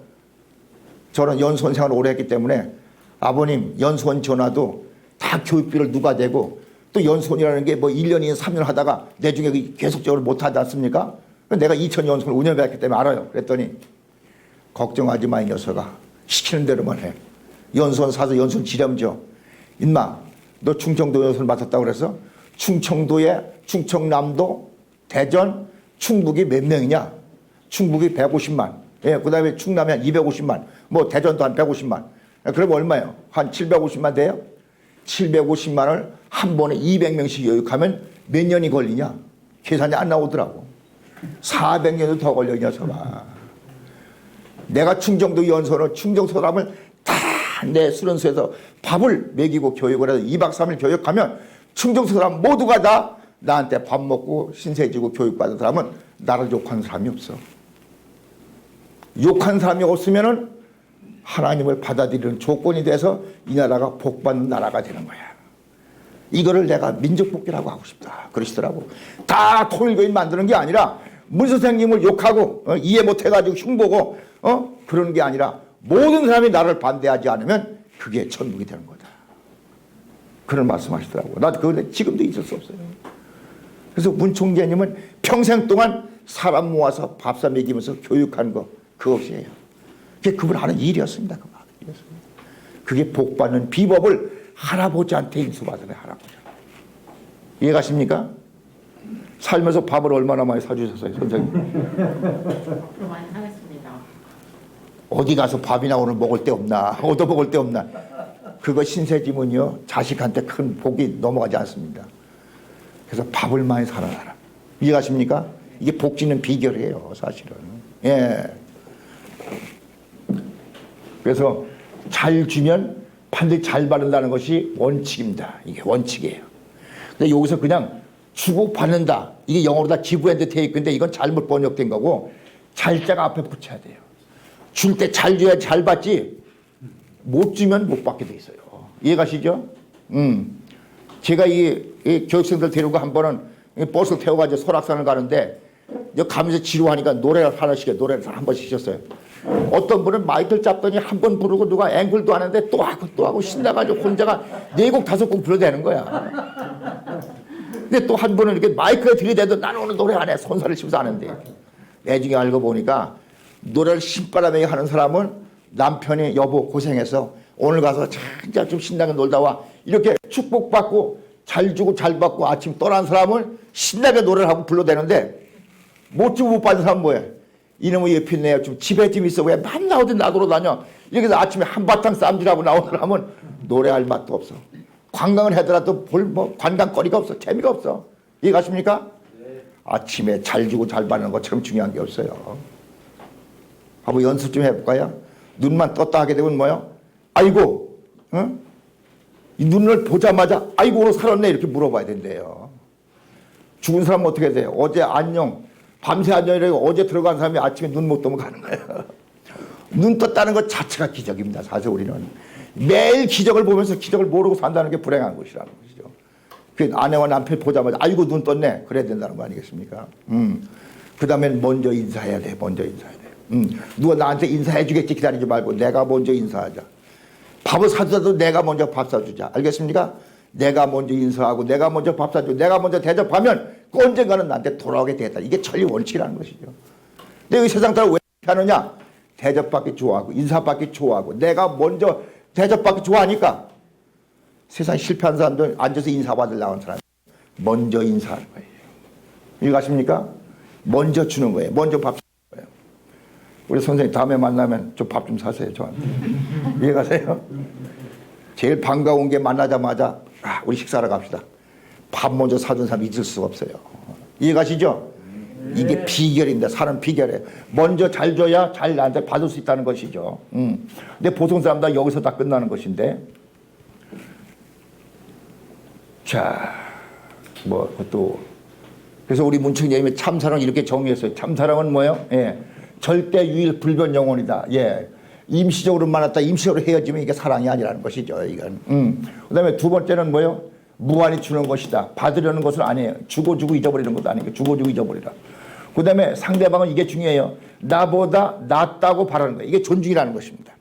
저는 연수원 생활을 오래 했기 때문에 아버님 연수원 전화도 다 교육비를 누가 대고 또 연수원이라는 게 1년이나 3년 하다가 내중에 계속적으로 못하지 않습니까? 내가 2000 연수원을 운영해왔기 때문에 알아요. 그랬더니 걱정하지 마 이 녀석아. 시키는 대로만 해. 연수원 사서 연수원 지렴져. 인마 너 충청도 연수원 맡았다고 그래서 충청도에 충청남도, 대전, 충북이 몇 명이냐? 충북이 150만. 예, 그 다음에 충남이 한 250만. 대전도 한 150만. 그럼 얼마예요? 한 750만 돼요? 750만을 한 번에 200명씩 교육하면 몇 년이 걸리냐? 계산이 안 나오더라고. 400년도 더 걸려, 이 녀석아. 내가 충청도 연수원을 충청 사람을 다 내 수련소에서 밥을 먹이고 교육을 해서 2박 3일 교육하면 충청 사람 모두가 다 나한테 밥 먹고 신세지고 교육받은 사람은 나를 욕하는 사람이 없어. 욕하는 사람이 없으면은 하나님을 받아들이는 조건이 돼서 이 나라가 복받는 나라가 되는 거야. 이거를 내가 민족복귀라고 하고 싶다. 그러시더라고. 다 통일교인 만드는 게 아니라 문 선생님을 욕하고 이해 못해가지고 흉보고 그러는 게 아니라 모든 사람이 나를 반대하지 않으면 그게 천국이 되는 거다. 그런 말씀하시더라고. 나도 그거 지금도 있을 수 없어요. 그래서 문 총재님은 평생 동안 사람 모아서 밥사 먹이면서 교육한 거 그것이에요. 그게 그분 하는 일이었습니다. 그게 복받는 비법을 할아버지한테 인수받으래. 할아버지. 이해가십니까? 살면서 밥을 얼마나 많이 사주셨어요 선생님? 앞으로 많이 하겠습니다. 어디 가서 밥이나 오늘 먹을 데 없나, 얻어 먹을 데 없나. 그거 신세지문이요, 자식한테 큰 복이 넘어가지 않습니다. 그래서 밥을 많이 사랑하라. 이해가십니까? 이게 복지는 비결이에요, 사실은. 예. 그래서 잘 주면 반드시 잘 받는다는 것이 원칙입니다. 이게 원칙이에요. 근데 여기서 그냥 주고 받는다. 이게 영어로 다 give and take인데 이건 잘못 번역된 거고 잘자가 앞에 붙여야 돼요. 줄 때 잘 줘야 잘 받지 못 주면 못 받게 돼 있어요. 이해가시죠? 제가 이 교육생들 데리고 한 번은 버스 태워가지고 설악산을 가는데 여기 가면서 지루하니까 노래를 하나씩 노래를 한 번씩 하셨어요. 어떤 분은 마이크를 잡더니 한 번 부르고 누가 앵글도 하는데 또 하고 신나가지고 혼자가 4곡 5곡 불러대는 거야. 근데 또 한 분은 이렇게 마이크에 들이대도 나는 오늘 노래 안 해. 손살을 치면서 하는데 나중에 알고 보니까 노래를 신바람에 하는 사람은 남편이 여보 고생해서 오늘 가서 진짜 좀 신나게 놀다 와. 이렇게 축복받고 잘 주고 잘 받고 아침 떠난 사람은 신나게 노래를 하고 불러대는데 못 주고 못 받는 사람은 뭐야? 이놈의 옆에 내가 좀 집에 좀 있어. 왜 맨날 어디 나돌아 다녀? 이렇게 해서 아침에 한바탕 쌈질하고 나오는 사람은 노래할 맛도 없어. 관광을 하더라도 관광거리가 없어. 재미가 없어. 이해가십니까? 네. 아침에 잘 주고 잘 받는 것처럼 중요한 게 없어요. 한번 연습 좀 해볼까요? 눈만 떴다 하게 되면 뭐요? 아이고, 응? 이 눈을 보자마자 아이고 오늘 살았네 이렇게 물어봐야 된대요. 죽은 사람은 어떻게 돼요? 어제 안녕, 밤새 안녕이라고 어제 들어간 사람이 아침에 눈 못 뜨면 가는 거예요. 눈 떴다는 것 자체가 기적입니다. 사실 우리는 매일 기적을 보면서 기적을 모르고 산다는 게 불행한 것이라는 것이죠. 그 아내와 남편 보자마자 아이고 눈 떴네 그래야 된다는 거 아니겠습니까? 그 다음엔 먼저 인사해야 돼. 먼저 인사해야 돼. 누가 나한테 인사해 주겠지 기다리지 말고 내가 먼저 인사하자. 밥을 사주자도 내가 먼저 밥 사주자. 알겠습니까? 내가 먼저 인사하고 내가 먼저 밥 사주고 내가 먼저 대접하면 그 언젠가는 나한테 돌아오게 되겠다. 이게 천리 원칙이라는 것이죠. 근데 이 세상 사람 왜 하느냐? 대접받기 좋아하고 인사받기 좋아하고 내가 먼저 대접받기 좋아하니까 세상 실패한 사람들 앉아서 인사받으려 나온 사람 먼저 인사하는 거예요. 이해가십니까? 먼저 주는 거예요. 먼저 밥 주는 거예요. 우리 선생님 다음에 만나면 좀 밥 좀 사세요. 저한테. 이해가세요? 제일 반가운 게 만나자마자 우리 식사하러 갑시다. 밥 먼저 사준 사람 잊을 수가 없어요. 이해가시죠? 이게 비결입니다. 사는 비결이에요. 먼저 잘 줘야 잘 나한테 받을 수 있다는 것이죠. 근데 보통 사람 다 여기서 다 끝나는 것인데. 자, 뭐 그것도 그래서 우리 문충님이 참사랑 이렇게 정의했어요. 참사랑은 뭐예요? 예, 절대 유일 불변 영혼이다. 예, 임시적으로 만났다 임시적으로 헤어지면 이게 사랑이 아니라는 것이죠. 이건. 그다음에 두 번째는 뭐예요? 무한히 주는 것이다. 받으려는 것은 아니에요. 주고 잊어버리는 것도 아니에요. 주고 잊어버리라. 그 다음에 상대방은 이게 중요해요. 나보다 낫다고 바라는 거예요. 이게 존중이라는 것입니다.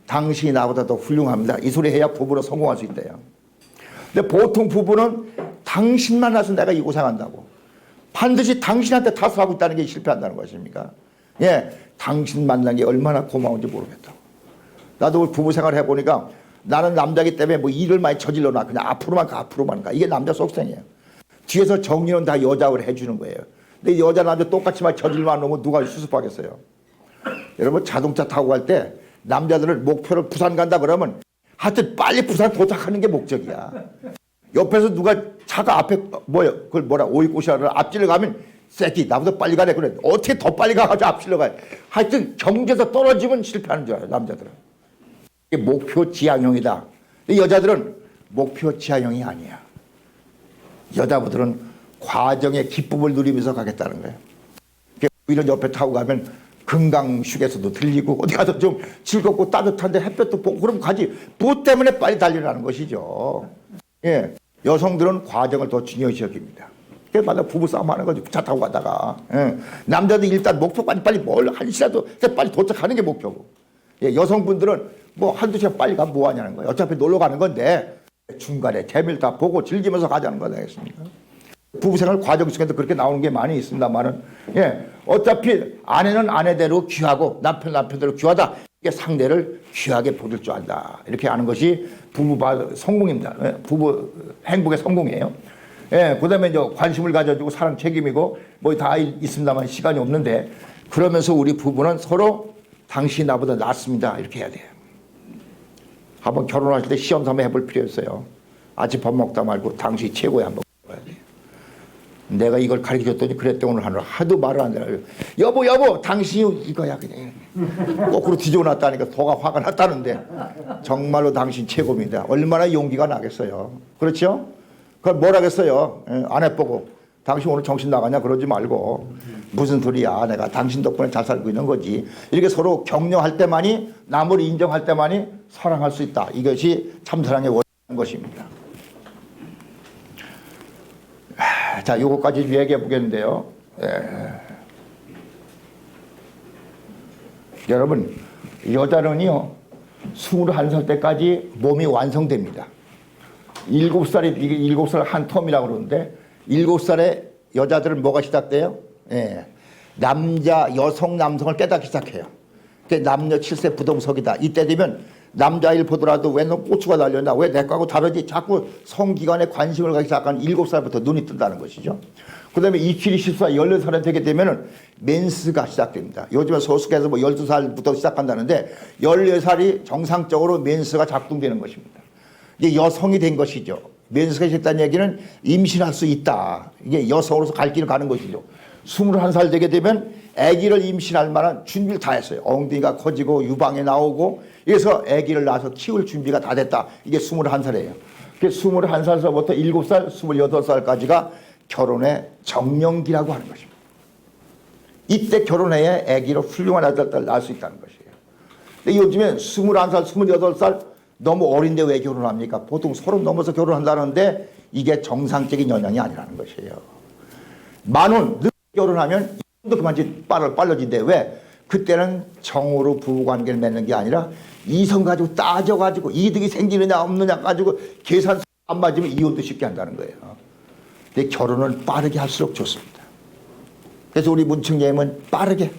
당신이 나보다 더 훌륭합니다. 이 소리 해야 부부로 성공할 수 있대요. 근데 보통 부부는 당신 만나서 내가 이 고생한다고. 반드시 당신한테 탓하고 있다는 게 실패한다는 것입니까? 예, 당신 만난 게 얼마나 고마운지 모르겠다고. 나도 부부 생활을 해보니까 나는 남자이기 때문에 뭐 일을 많이 저질러 놔. 그냥 앞으로만 가. 이게 남자 속성이에요. 뒤에서 정리는 다 여자가 해주는 거예요. 근데 여자 남자 똑같이 막 저질러만 놓으면 누가 수습하겠어요. 여러분 자동차 타고 갈 때 남자들은 목표를 부산 간다 그러면 하여튼 빨리 부산 도착하는 게 목적이야. 옆에서 누가 차가 앞에 그걸 오이꽃이라 앞질러 가면 새끼 나보다 빨리 가래 그래. 어떻게 더 빨리 가가지고 앞질러 가요. 하여튼 경제에서 떨어지면 실패하는 줄 알아요. 남자들은. 이게 목표 지향형이다. 근데 여자들은 목표 지향형이 아니야. 여자분들은 과정의 기쁨을 누리면서 가겠다는 거예요. 이런 옆에 타고 가면 금강휴게소도 들리고 어디 가서 좀 즐겁고 따뜻한데 햇볕도 보고 그럼 가지. 무엇 때문에 빨리 달리라는 것이죠. 예, 여성들은 과정을 더 중요시 여깁니다. 그래서 부부 싸움 하는 거지. 차 타고 가다가. 예, 남자도 일단 목표 빨리 뭘 한 시라도 빨리 도착하는 게 목표고. 예, 여성분들은 뭐 한두 시간 빨리 가면 뭐 하냐는 거예요. 어차피 놀러 가는 건데 중간에 재미를 다 보고 즐기면서 가자는 거 아니겠습니까? 부부생활 과정 속에서 그렇게 나오는 게 많이 있습니다만은, 예, 어차피 아내는 아내대로 귀하고 남편대로 귀하다. 이게 상대를 귀하게 보줄 줄 안다. 이렇게 하는 것이 부부 성공입니다. 예, 부부 행복의 성공이에요. 예, 그 다음에 이제 관심을 가져주고 사랑 책임이고 뭐 다 있습니다만 시간이 없는데 그러면서 우리 부부는 서로 당신이 나보다 낫습니다. 이렇게 해야 돼요. 한번 결혼하실 때 시험 삼아 해볼 필요 있어요. 아침 밥 먹다 말고 당신이 최고야 한번 해야 돼요. 내가 이걸 가르쳐줬더니 그랬더니 오늘 하도 말을 안 들어요. 여보 당신이 이거야 그냥. 거꾸로 뒤집어 놨다니까 더가 화가 났다는데 정말로 당신 최고입니다. 얼마나 용기가 나겠어요. 그렇죠? 그걸 뭘 하겠어요. 아내 보고 당신 오늘 정신 나가냐 그러지 말고 무슨 소리야 내가 당신 덕분에 잘 살고 있는 거지. 이렇게 서로 격려할 때만이 남을 인정할 때만이 사랑할 수 있다. 이것이 참사랑의 원인 것입니다. 자, 요거까지 얘기해 보겠는데요. 여러분, 여자는요, 21살 때까지 몸이 완성됩니다. 7살이, 이게 7살 한 텀이라고 그러는데, 7살에 여자들은 뭐가 시작돼요? 남자, 여성, 남성을 깨닫기 시작해요. 그게 남녀 7세 부동석이다. 이때 되면 남자일 보더라도 왜 너 고추가 달렸나? 왜 내 거하고 다르지? 자꾸 성기관에 관심을 가기 시작한 7살부터 눈이 뜬다는 것이죠. 그 다음에 27, 24, 14살에 되게 되면은 맨스가 시작됩니다. 요즘에 소수께서 뭐 12살부터 시작한다는데 14살이 정상적으로 맨스가 작동되는 것입니다. 이게 여성이 된 것이죠. 맨스가 시작했다는 얘기는 임신할 수 있다. 이게 여성으로서 갈 길을 가는 것이죠. 21살 되게 되면 아기를 임신할 만한 준비를 다 했어요. 엉덩이가 커지고 유방에 나오고 그래서 아기를 낳아서 키울 준비가 다 됐다. 이게 21살이에요. 21살서부터 7살, 28살까지가 결혼의 정년기라고 하는 것입니다. 이때 결혼해야 아기를 훌륭한 아들을 낳을 수 있다는 것이에요. 근데 요즘에 21살, 28살 너무 어린데 왜 결혼합니까? 보통 30 넘어서 결혼한다는데 이게 정상적인 영향이 아니라는 것이에요. 만원 늦게 결혼하면 또 그만치 빨라진대. 왜? 그때는 정으로 부부관계를 맺는 게 아니라 이성 가지고 따져가지고 이득이 생기느냐 없느냐 가지고 계산 안 맞으면 이혼도 쉽게 한다는 거예요. 근데 결혼은 빠르게 할수록 좋습니다. 그래서 우리 문청님은 빠르게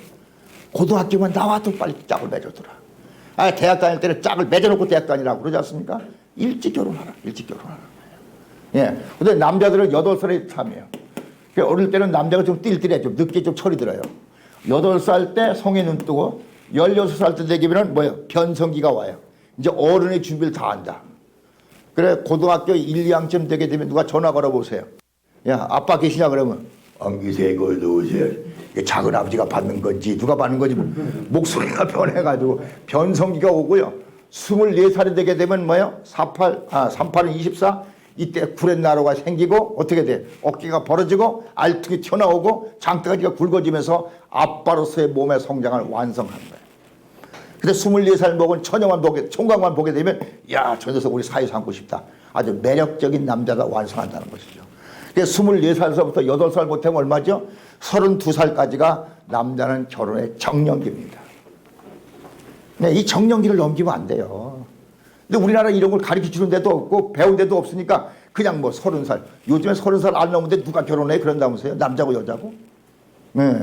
고등학교만 나와도 빨리 짝을 맺어두라. 대학 다닐 때는 짝을 맺어놓고 대학 다니라고 그러지 않습니까? 일찍 결혼하라. 일찍 결혼하라. 예. 근데 남자들은 8살에 참여해요. 어릴 때는 남자가 좀 띨띨해. 좀 늦게 좀 철이 들어요. 8살 때 성에 눈 뜨고 16살 때 되기면 뭐예요? 변성기가 와요. 이제 어른의 준비를 다 한다. 그래 고등학교 1, 2학년 되게 되면 누가 전화 걸어보세요. 야 아빠 계시냐 그러면 안 계세요. 이걸 넣으세요. 작은 아버지가 받는 건지 누가 받는 건지 목소리가 변해가지고 변성기가 오고요. 24살이 되게 되면 뭐예요? 38은 24. 이때 구렛나루가 생기고 어떻게 돼? 어깨가 벌어지고 알통이 튀어나오고 장대가지가 굵어지면서 아빠로서의 몸의 성장을 완성하는 거예요. 근데 24살 먹은 총각만 보게 되면 야, 저 녀석 우리 사이 삼고 싶다. 아주 매력적인 남자가 완성한다는 것이죠. 그래서 24살서부터 8살 못하면 얼마죠? 32살까지가 남자는 결혼의 정년기입니다. 이 정년기를 넘기면 안 돼요. 근데 우리나라 이런 걸 가르쳐 주는 데도 없고 배운 데도 없으니까 그냥 뭐 30살. 요즘에 30살 안 넘는데 누가 결혼해? 그런다면서요? 남자고 여자고? 네.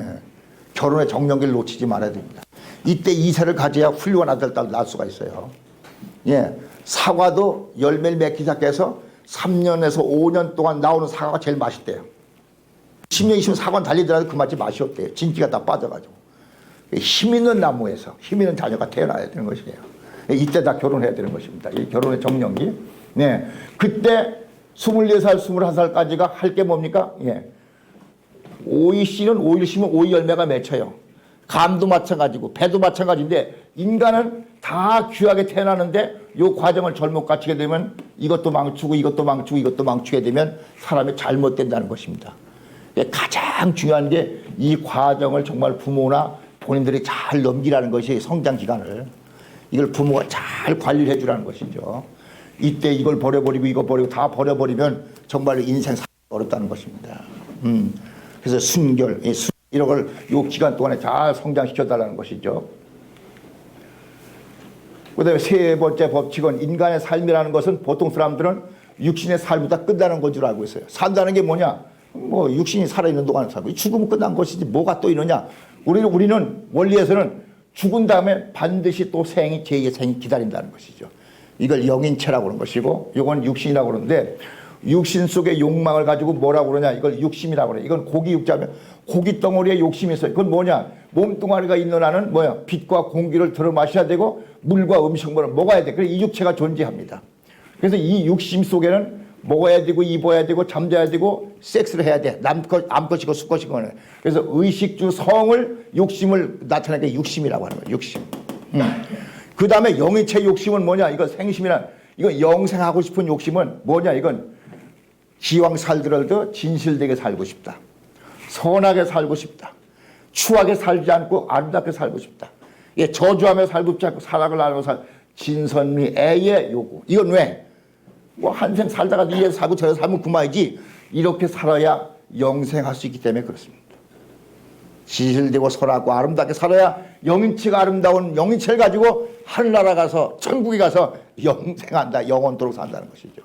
결혼의 정년기를 놓치지 말아야 됩니다. 이때 이세를 가져야 훌륭한 아들, 딸 낳을 수가 있어요. 예. 사과도 열매를 맺기 시작해서 3년에서 5년 동안 나오는 사과가 제일 맛있대요. 10년, 20년 사과는 달리더라도 그 맛이 없대요. 진기가 다 빠져가지고. 힘 있는 나무에서 힘 있는 자녀가 태어나야 되는 것이에요. 이때 다 결혼해야 되는 것입니다. 이 결혼의 정년기. 네. 그때 24살, 21살까지가 할 게 뭡니까? 예. 오이 씨는 오이를 심으면 오이 열매가 맺혀요. 감도 마찬가지고 배도 마찬가지인데 인간은 다 귀하게 태어나는데 이 과정을 잘못 갖추게 되면 이것도 망치고 이것도 망치고 이것도 망치게 되면 사람이 잘못된다는 것입니다. 가장 중요한 게 이 과정을 정말 부모나 본인들이 잘 넘기라는 것이 성장 기간을. 이걸 부모가 잘 관리를 해주라는 것이죠. 이때 이걸 버려버리고 이거 버리고 다 버려버리면 정말 인생 어렵다는 것입니다. 그래서 순결, 이런 걸 이 기간 동안에 잘 성장시켜달라는 것이죠. 그 다음에 세 번째 법칙은 인간의 삶이라는 것은 보통 사람들은 육신의 삶보다 끝나는 건 줄 알고 있어요. 산다는 게 뭐냐? 뭐 육신이 살아있는 동안 살고 죽으면 끝난 것이지 뭐가 또 있느냐? 우리는 원리에서는 죽은 다음에 반드시 또 제2의 생이 기다린다는 것이죠. 이걸 영인체라고 하는 것이고 이건 육신이라고 그러는데 육신 속의 욕망을 가지고 뭐라고 그러냐? 이걸 육심이라고 그래. 이건 고기 육자면 고기 덩어리에 욕심이 있어요. 그건 뭐냐? 몸뚱아리가 있는 한은 뭐야? 빛과 공기를 들어 마셔야 되고 물과 음식물을 먹어야 돼. 그래서 이 육체가 존재합니다. 그래서 이 육심 속에는 먹어야 되고 입어야 되고 잠자야 되고 섹스를 해야 돼. 암것이고 수것이고. 그래서 의식주 성을 욕심을 나타내게 육심이라고 하는 거예요. 육심. 그 다음에 영의체 욕심은 뭐냐? 이건 생심이란 이건 영생하고 싶은 욕심은 뭐냐? 이건 기왕 살더라도 진실되게 살고 싶다. 선하게 살고 싶다. 추하게 살지 않고 아름답게 살고 싶다. 예, 저주하며 살고 싶지 않고 사랑을 나누고 진선미 애의 요구. 이건 왜? 뭐 한생 살다가 이래 살고 저래 살면 그만이지. 이렇게 살아야 영생할 수 있기 때문에 그렇습니다. 진실되고 선하고 아름답게 살아야 영인체가 아름다운 영인체를 가지고 하늘나라 가서 천국에 가서 영생한다. 영원토록 산다는 것이죠.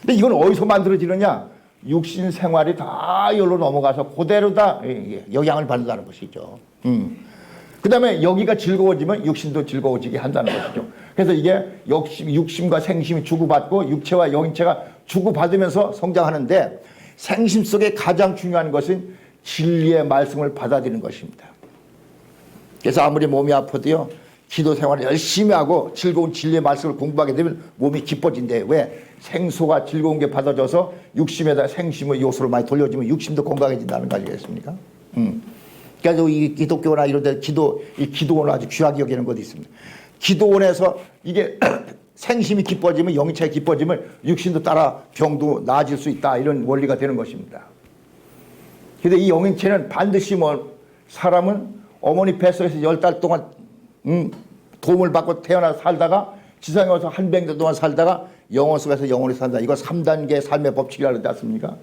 근데 이건 어디서 만들어지느냐? 육신 생활이 다 여기로 넘어가서 그대로 다 영향을 받는다는 것이죠. 그 다음에 여기가 즐거워지면 육신도 즐거워지게 한다는 것이죠. 그래서 이게 육심과 생심이 주고받고 육체와 영인체가 주고받으면서 성장하는데 생심 속에 가장 중요한 것은 진리의 말씀을 받아들이는 것입니다. 그래서 아무리 몸이 아파도요, 기도 생활을 열심히 하고 즐거운 진리의 말씀을 공부하게 되면 몸이 기뻐진대. 왜? 생소가 즐거운 게 받아져서 육심에다 생심의 요소를 많이 돌려주면 육심도 건강해진다는 거 아니겠습니까? 그래서 이 기독교나 이런 데 이 기도원을 아주 귀하게 여기는 것도 있습니다. 기도원에서 이게 생심이 기뻐지면 영체가 기뻐지면 육신도 따라 병도 나아질 수 있다. 이런 원리가 되는 것입니다. 그런데 이 영인체는 반드시 사람은 어머니 뱃속에서 10달 동안 도움을 받고 태어나 살다가 지상에 와서 한 백년 동안 살다가 영혼 속에서 영원히 산다. 이거 3단계 삶의 법칙이라고 그러지 않습니까?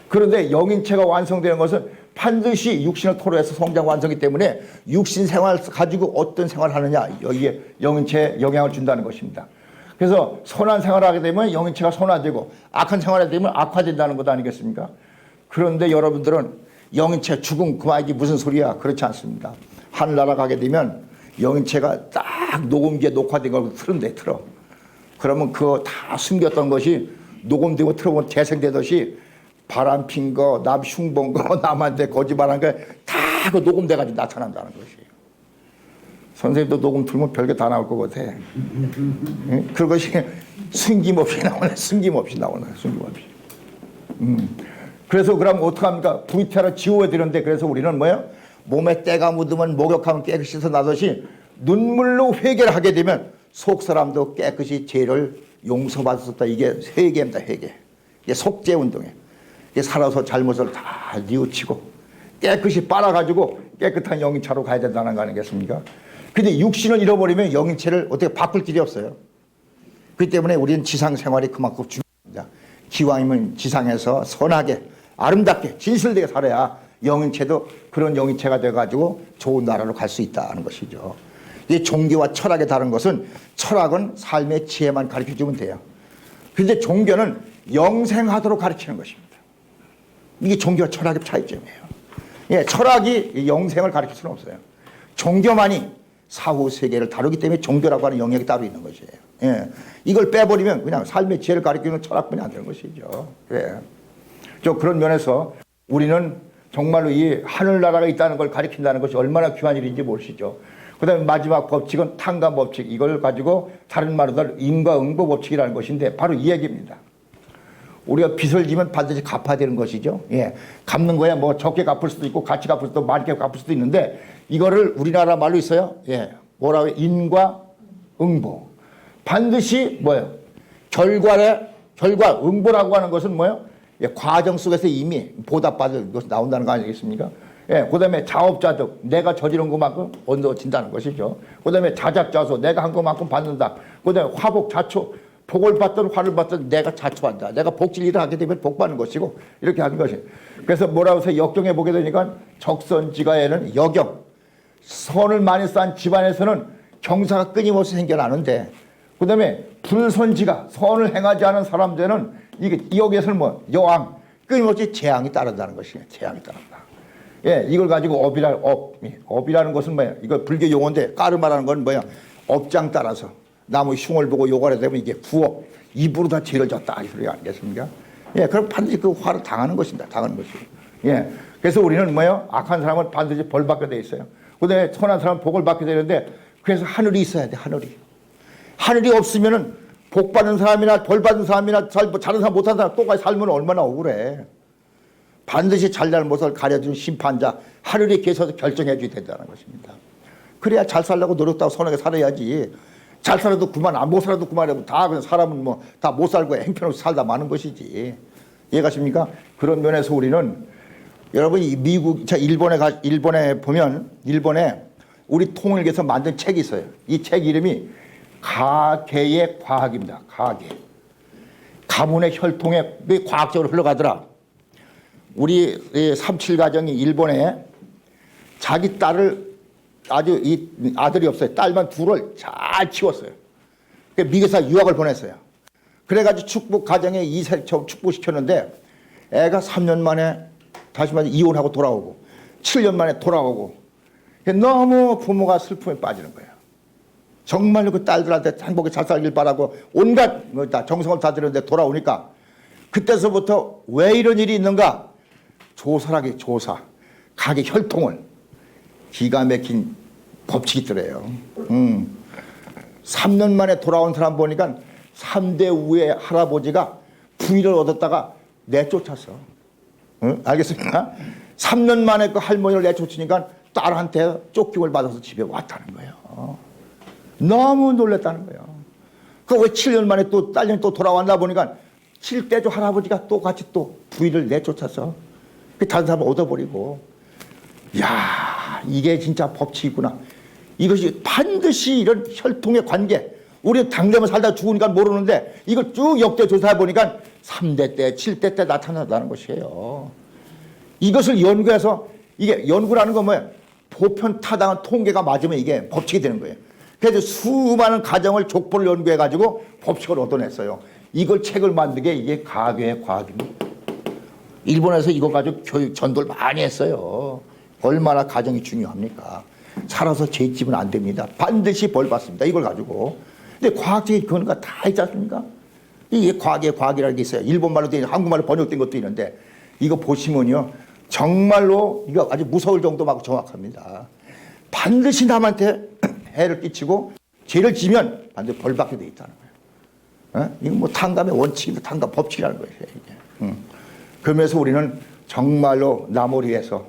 그런데 영인체가 완성되는 것은 반드시 육신을 토로해서 성장 완성이기 때문에 육신 생활 가지고 어떤 생활을 하느냐 여기에 영인체에 영향을 준다는 것입니다. 그래서 선한 생활을 하게 되면 영인체가 선화되고 악한 생활을 하게 되면 악화된다는 것 아니겠습니까? 그런데 여러분들은 영인체 죽음 그만이지 무슨 소리야. 그렇지 않습니다. 하늘나라 가게 되면 영인체가 딱 녹음기에 녹화된 걸 틀어. 그러면 그거 다 숨겼던 것이 녹음되고 틀어보면 재생되듯이 바람 핀 거, 남 흉본 거, 남한테 거짓말한 거 다 그 녹음돼가지고 나타난다는 것이에요. 선생님도 녹음 틀면 별게 다 나올 것 같아. 응? 그것이 숨김없이 나오네. 숨김없이. 그래서 그럼 어떡합니까? VTR을 지워야 되는데 그래서 우리는 뭐예요? 몸에 때가 묻으면 목욕하면 깨끗이 씻어나듯이 눈물로 회개를 하게 되면 속 사람도 깨끗이 죄를 용서받았다. 이게 회개입니다. 회개. 이게 속죄 운동이에요. 이게 살아서 잘못을 다 뉘우치고 깨끗이 빨아가지고 깨끗한 영인체로 가야 된다는 거 아니겠습니까? 근데 육신을 잃어버리면 영인체를 어떻게 바꿀 길이 없어요. 그렇기 때문에 우리는 지상 생활이 그만큼 중요합니다. 기왕이면 지상에서 선하게 아름답게 진실되게 살아야 영인체도 그런 영인체가 돼가지고 좋은 나라로 갈 수 있다는 것이죠. 이 종교와 철학의 다른 것은 철학은 삶의 지혜만 가르쳐주면 돼요. 그런데 종교는 영생하도록 가르치는 것입니다. 이게 종교와 철학의 차이점이에요. 예, 철학이 영생을 가르칠 수는 없어요. 종교만이 사후 세계를 다루기 때문에 종교라고 하는 영역이 따로 있는 것이에요. 예, 이걸 빼버리면 그냥 삶의 지혜를 가르치는 철학뿐이 안 되는 것이죠. 예. 그런 면에서 우리는 정말로 이 하늘나라가 있다는 걸 가르친다는 것이 얼마나 귀한 일인지 모르시죠. 그 다음에 마지막 법칙은 탕감 법칙. 이걸 가지고 다른 말로 인과응보 법칙이라는 것인데 바로 이 얘기입니다. 우리가 빚을 지면 반드시 갚아야 되는 것이죠. 예. 갚는 거야 뭐 적게 갚을 수도 있고 같이 갚을 수도 많게 갚을 수도 있는데 이거를 우리나라 말로 있어요. 예. 뭐라고 해요? 인과응보. 반드시 뭐예요? 결과 응보라고 하는 것은 뭐예요? 예. 과정 속에서 이미 보답받을 것이 나온다는 거 아니겠습니까? 예. 그 다음에 자업자득. 내가 저지른 것만큼 얻어진다는 것이죠. 그 다음에 자작자소. 내가 한 것만큼 받는다. 그 다음에 화복자초. 복을 받든 화를 받든 내가 자초한다. 내가 복질일을 하게 되면 복 받는 것이고 이렇게 하는 것이. 그래서 뭐라고 해서 역경에 보게 되니까 적선지가에는 여경. 선을 많이 쌓은 집안에서는 경사가 끊임없이 생겨나는데 그 다음에 불선지가 선을 행하지 않은 사람들은 이게 여기에서는 뭐 여왕 끊임없이 재앙이 따른다는 것이에요. 재앙이 따른다. 예, 이걸 가지고 업이라는 것은 뭐야? 이거 불교 용어인데 까르마라는 건 뭐야? 업장 따라서 나무 흉을 보고 요구하게 되면 이게 구업, 입으로 다 죄를 졌다 이 소리 아니겠습니까? 예, 그럼 반드시 그 화를 당하는 것입니다. 당하는 것이. 예. 그래서 우리는 뭐예요? 악한 사람은 반드시 벌 받게 돼 있어요. 근데 선한 사람은 복을 받게 되는데 그래서 하늘이 있어야 돼, 하늘이. 하늘이 없으면은 복 받는 사람이나 벌 받는 사람이나 잘하는 사람 못하는 사람 똑같이 살면 얼마나 억울해. 반드시 잘잘못을 가려준 심판자 하늘이 계셔서 결정해 줘야 된다는 것입니다. 그래야 잘 살려고 노력하고 선하게 살아야지. 잘 살아도 그만, 못 살아도 그만하고 다 그냥 사람은 뭐 다 못 살고 행편없이 살다 마는 것이지. 이해가십니까? 그런 면에서 우리는 여러분 이 미국, 일본에 보면 일본에 우리 통일을 위해서 만든 책이 있어요. 이 책 이름이 가계의 과학입니다. 가계. 가문의 혈통에 과학적으로 흘러가더라. 우리 37 가정이 일본에 자기 딸을 아주 이 아들이 없어요. 딸만 둘을 잘 키웠어요. 미국에서 유학을 보냈어요. 그래가지고 축복 가정에 이세 축복시켰는데 애가 3년 만에 다시 말해 이혼하고 돌아오고 7년 만에 돌아오고 너무 부모가 슬픔에 빠지는 거예요. 정말로 그 딸들한테 행복히 잘 살길 바라고 온갖 정성을 다 들였는데 돌아오니까 그때서부터 왜 이런 일이 있는가 조사하기 조사 가게 혈통을 기가 막힌 법칙이 있더래요. 3년 만에 돌아온 사람 보니까 3대 우의 할아버지가 부인을 얻었다가 내쫓았어. 응? 알겠습니까? 3년 만에 그 할머니를 내쫓으니까 딸한테 쫓김을 받아서 집에 왔다는 거예요. 너무 놀랐다는 거예요. 그 왜 7년 만에 또 딸년이 또 돌아왔나 보니까 7대조 할아버지가 또 같이 또 부인을 내쫓았어. 그 다른 사람을 얻어버리고. 야, 이게 진짜 법칙이구나. 이것이 반드시 이런 혈통의 관계. 우리 당대만 살다 죽으니까 모르는데 이걸 쭉 역대 조사해 보니까 3대 때, 7대 때 나타난다는 것이에요. 이것을 연구해서 이게 연구라는 건 뭐예요? 보편 타당한 통계가 맞으면 이게 법칙이 되는 거예요. 그래서 수많은 가정을 족보를 연구해 가지고 법칙을 얻어냈어요. 이걸 책을 만들게 이게 가계의 과학입니다. 일본에서 이거 가지고 교육 전도를 많이 했어요. 얼마나 가정이 중요합니까? 살아서 죄 짓으면 안 됩니다. 반드시 벌 받습니다. 이걸 가지고. 근데 과학적인 근거가 다 있지 않습니까? 이게 과학의 과학이라는 게 있어요. 일본말로 된 한국말로 번역된 것도 있는데 이거 보시면요. 정말로 이거 아주 무서울 정도막 정확합니다. 반드시 남한테 해를 끼치고 죄를 지면 반드시 벌 받게 돼 있다는 거예요. 이건 뭐 탕감의 원칙입니다. 탕감 법칙이라는 거예요. 이게. 그러면서 우리는 정말로 남을 위해서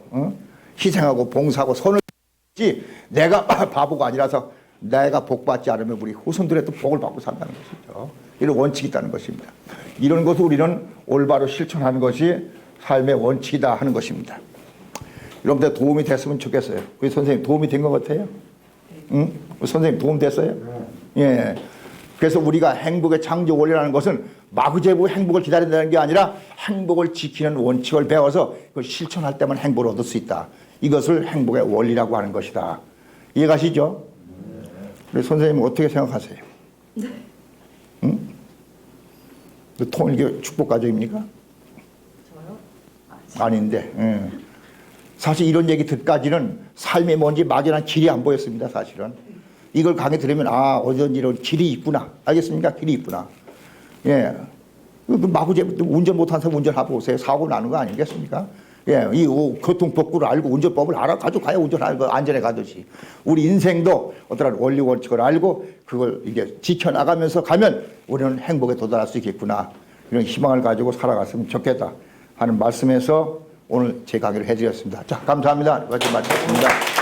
희생하고 봉사하고 선을 지 내가 바보가 아니라서 내가 복 받지 않으면 우리 후손들의 또 복을 받고 산다는 것이죠. 이런 원칙이 있다는 것입니다. 이런 것을 우리는 올바로 실천하는 것이 삶의 원칙이다 하는 것입니다. 여러분들 도움이 됐으면 좋겠어요. 우리 선생님 도움이 된 것 같아요? 응? 우리 선생님 도움 됐어요? 예. 그래서 우리가 행복의 창조 원리라는 것은 마구제부 행복을 기다린다는 게 아니라 행복을 지키는 원칙을 배워서 그걸 실천할 때만 행복을 얻을 수 있다. 이것을 행복의 원리라고 하는 것이다. 이해가시죠? 우리 선생님 어떻게 생각하세요? 네. 응? 통일교 축복가족입니까? 저요? 아닌데. 사실 이런 얘기 듣기까지는 삶이 뭔지 막연한 길이 안 보였습니다. 사실은. 이걸 강의 들으면 어쩐지 이런 길이 있구나. 알겠습니까? 길이 있구나. 예. 마구제부 운전 못하는 사람 운전하고 오세요. 사고 나는 거 아니겠습니까? 예, 이 교통법규를 알고 운전법을 알아가지고 가야 운전하는 안전에 가듯이 우리 인생도 어떠한 원리 원칙을 알고 그걸 이제 지켜나가면서 가면 우리는 행복에 도달할 수 있겠구나 이런 희망을 가지고 살아갔으면 좋겠다 하는 말씀에서 오늘 제 강의를 해드렸습니다. 자, 감사합니다. 마치겠습니다.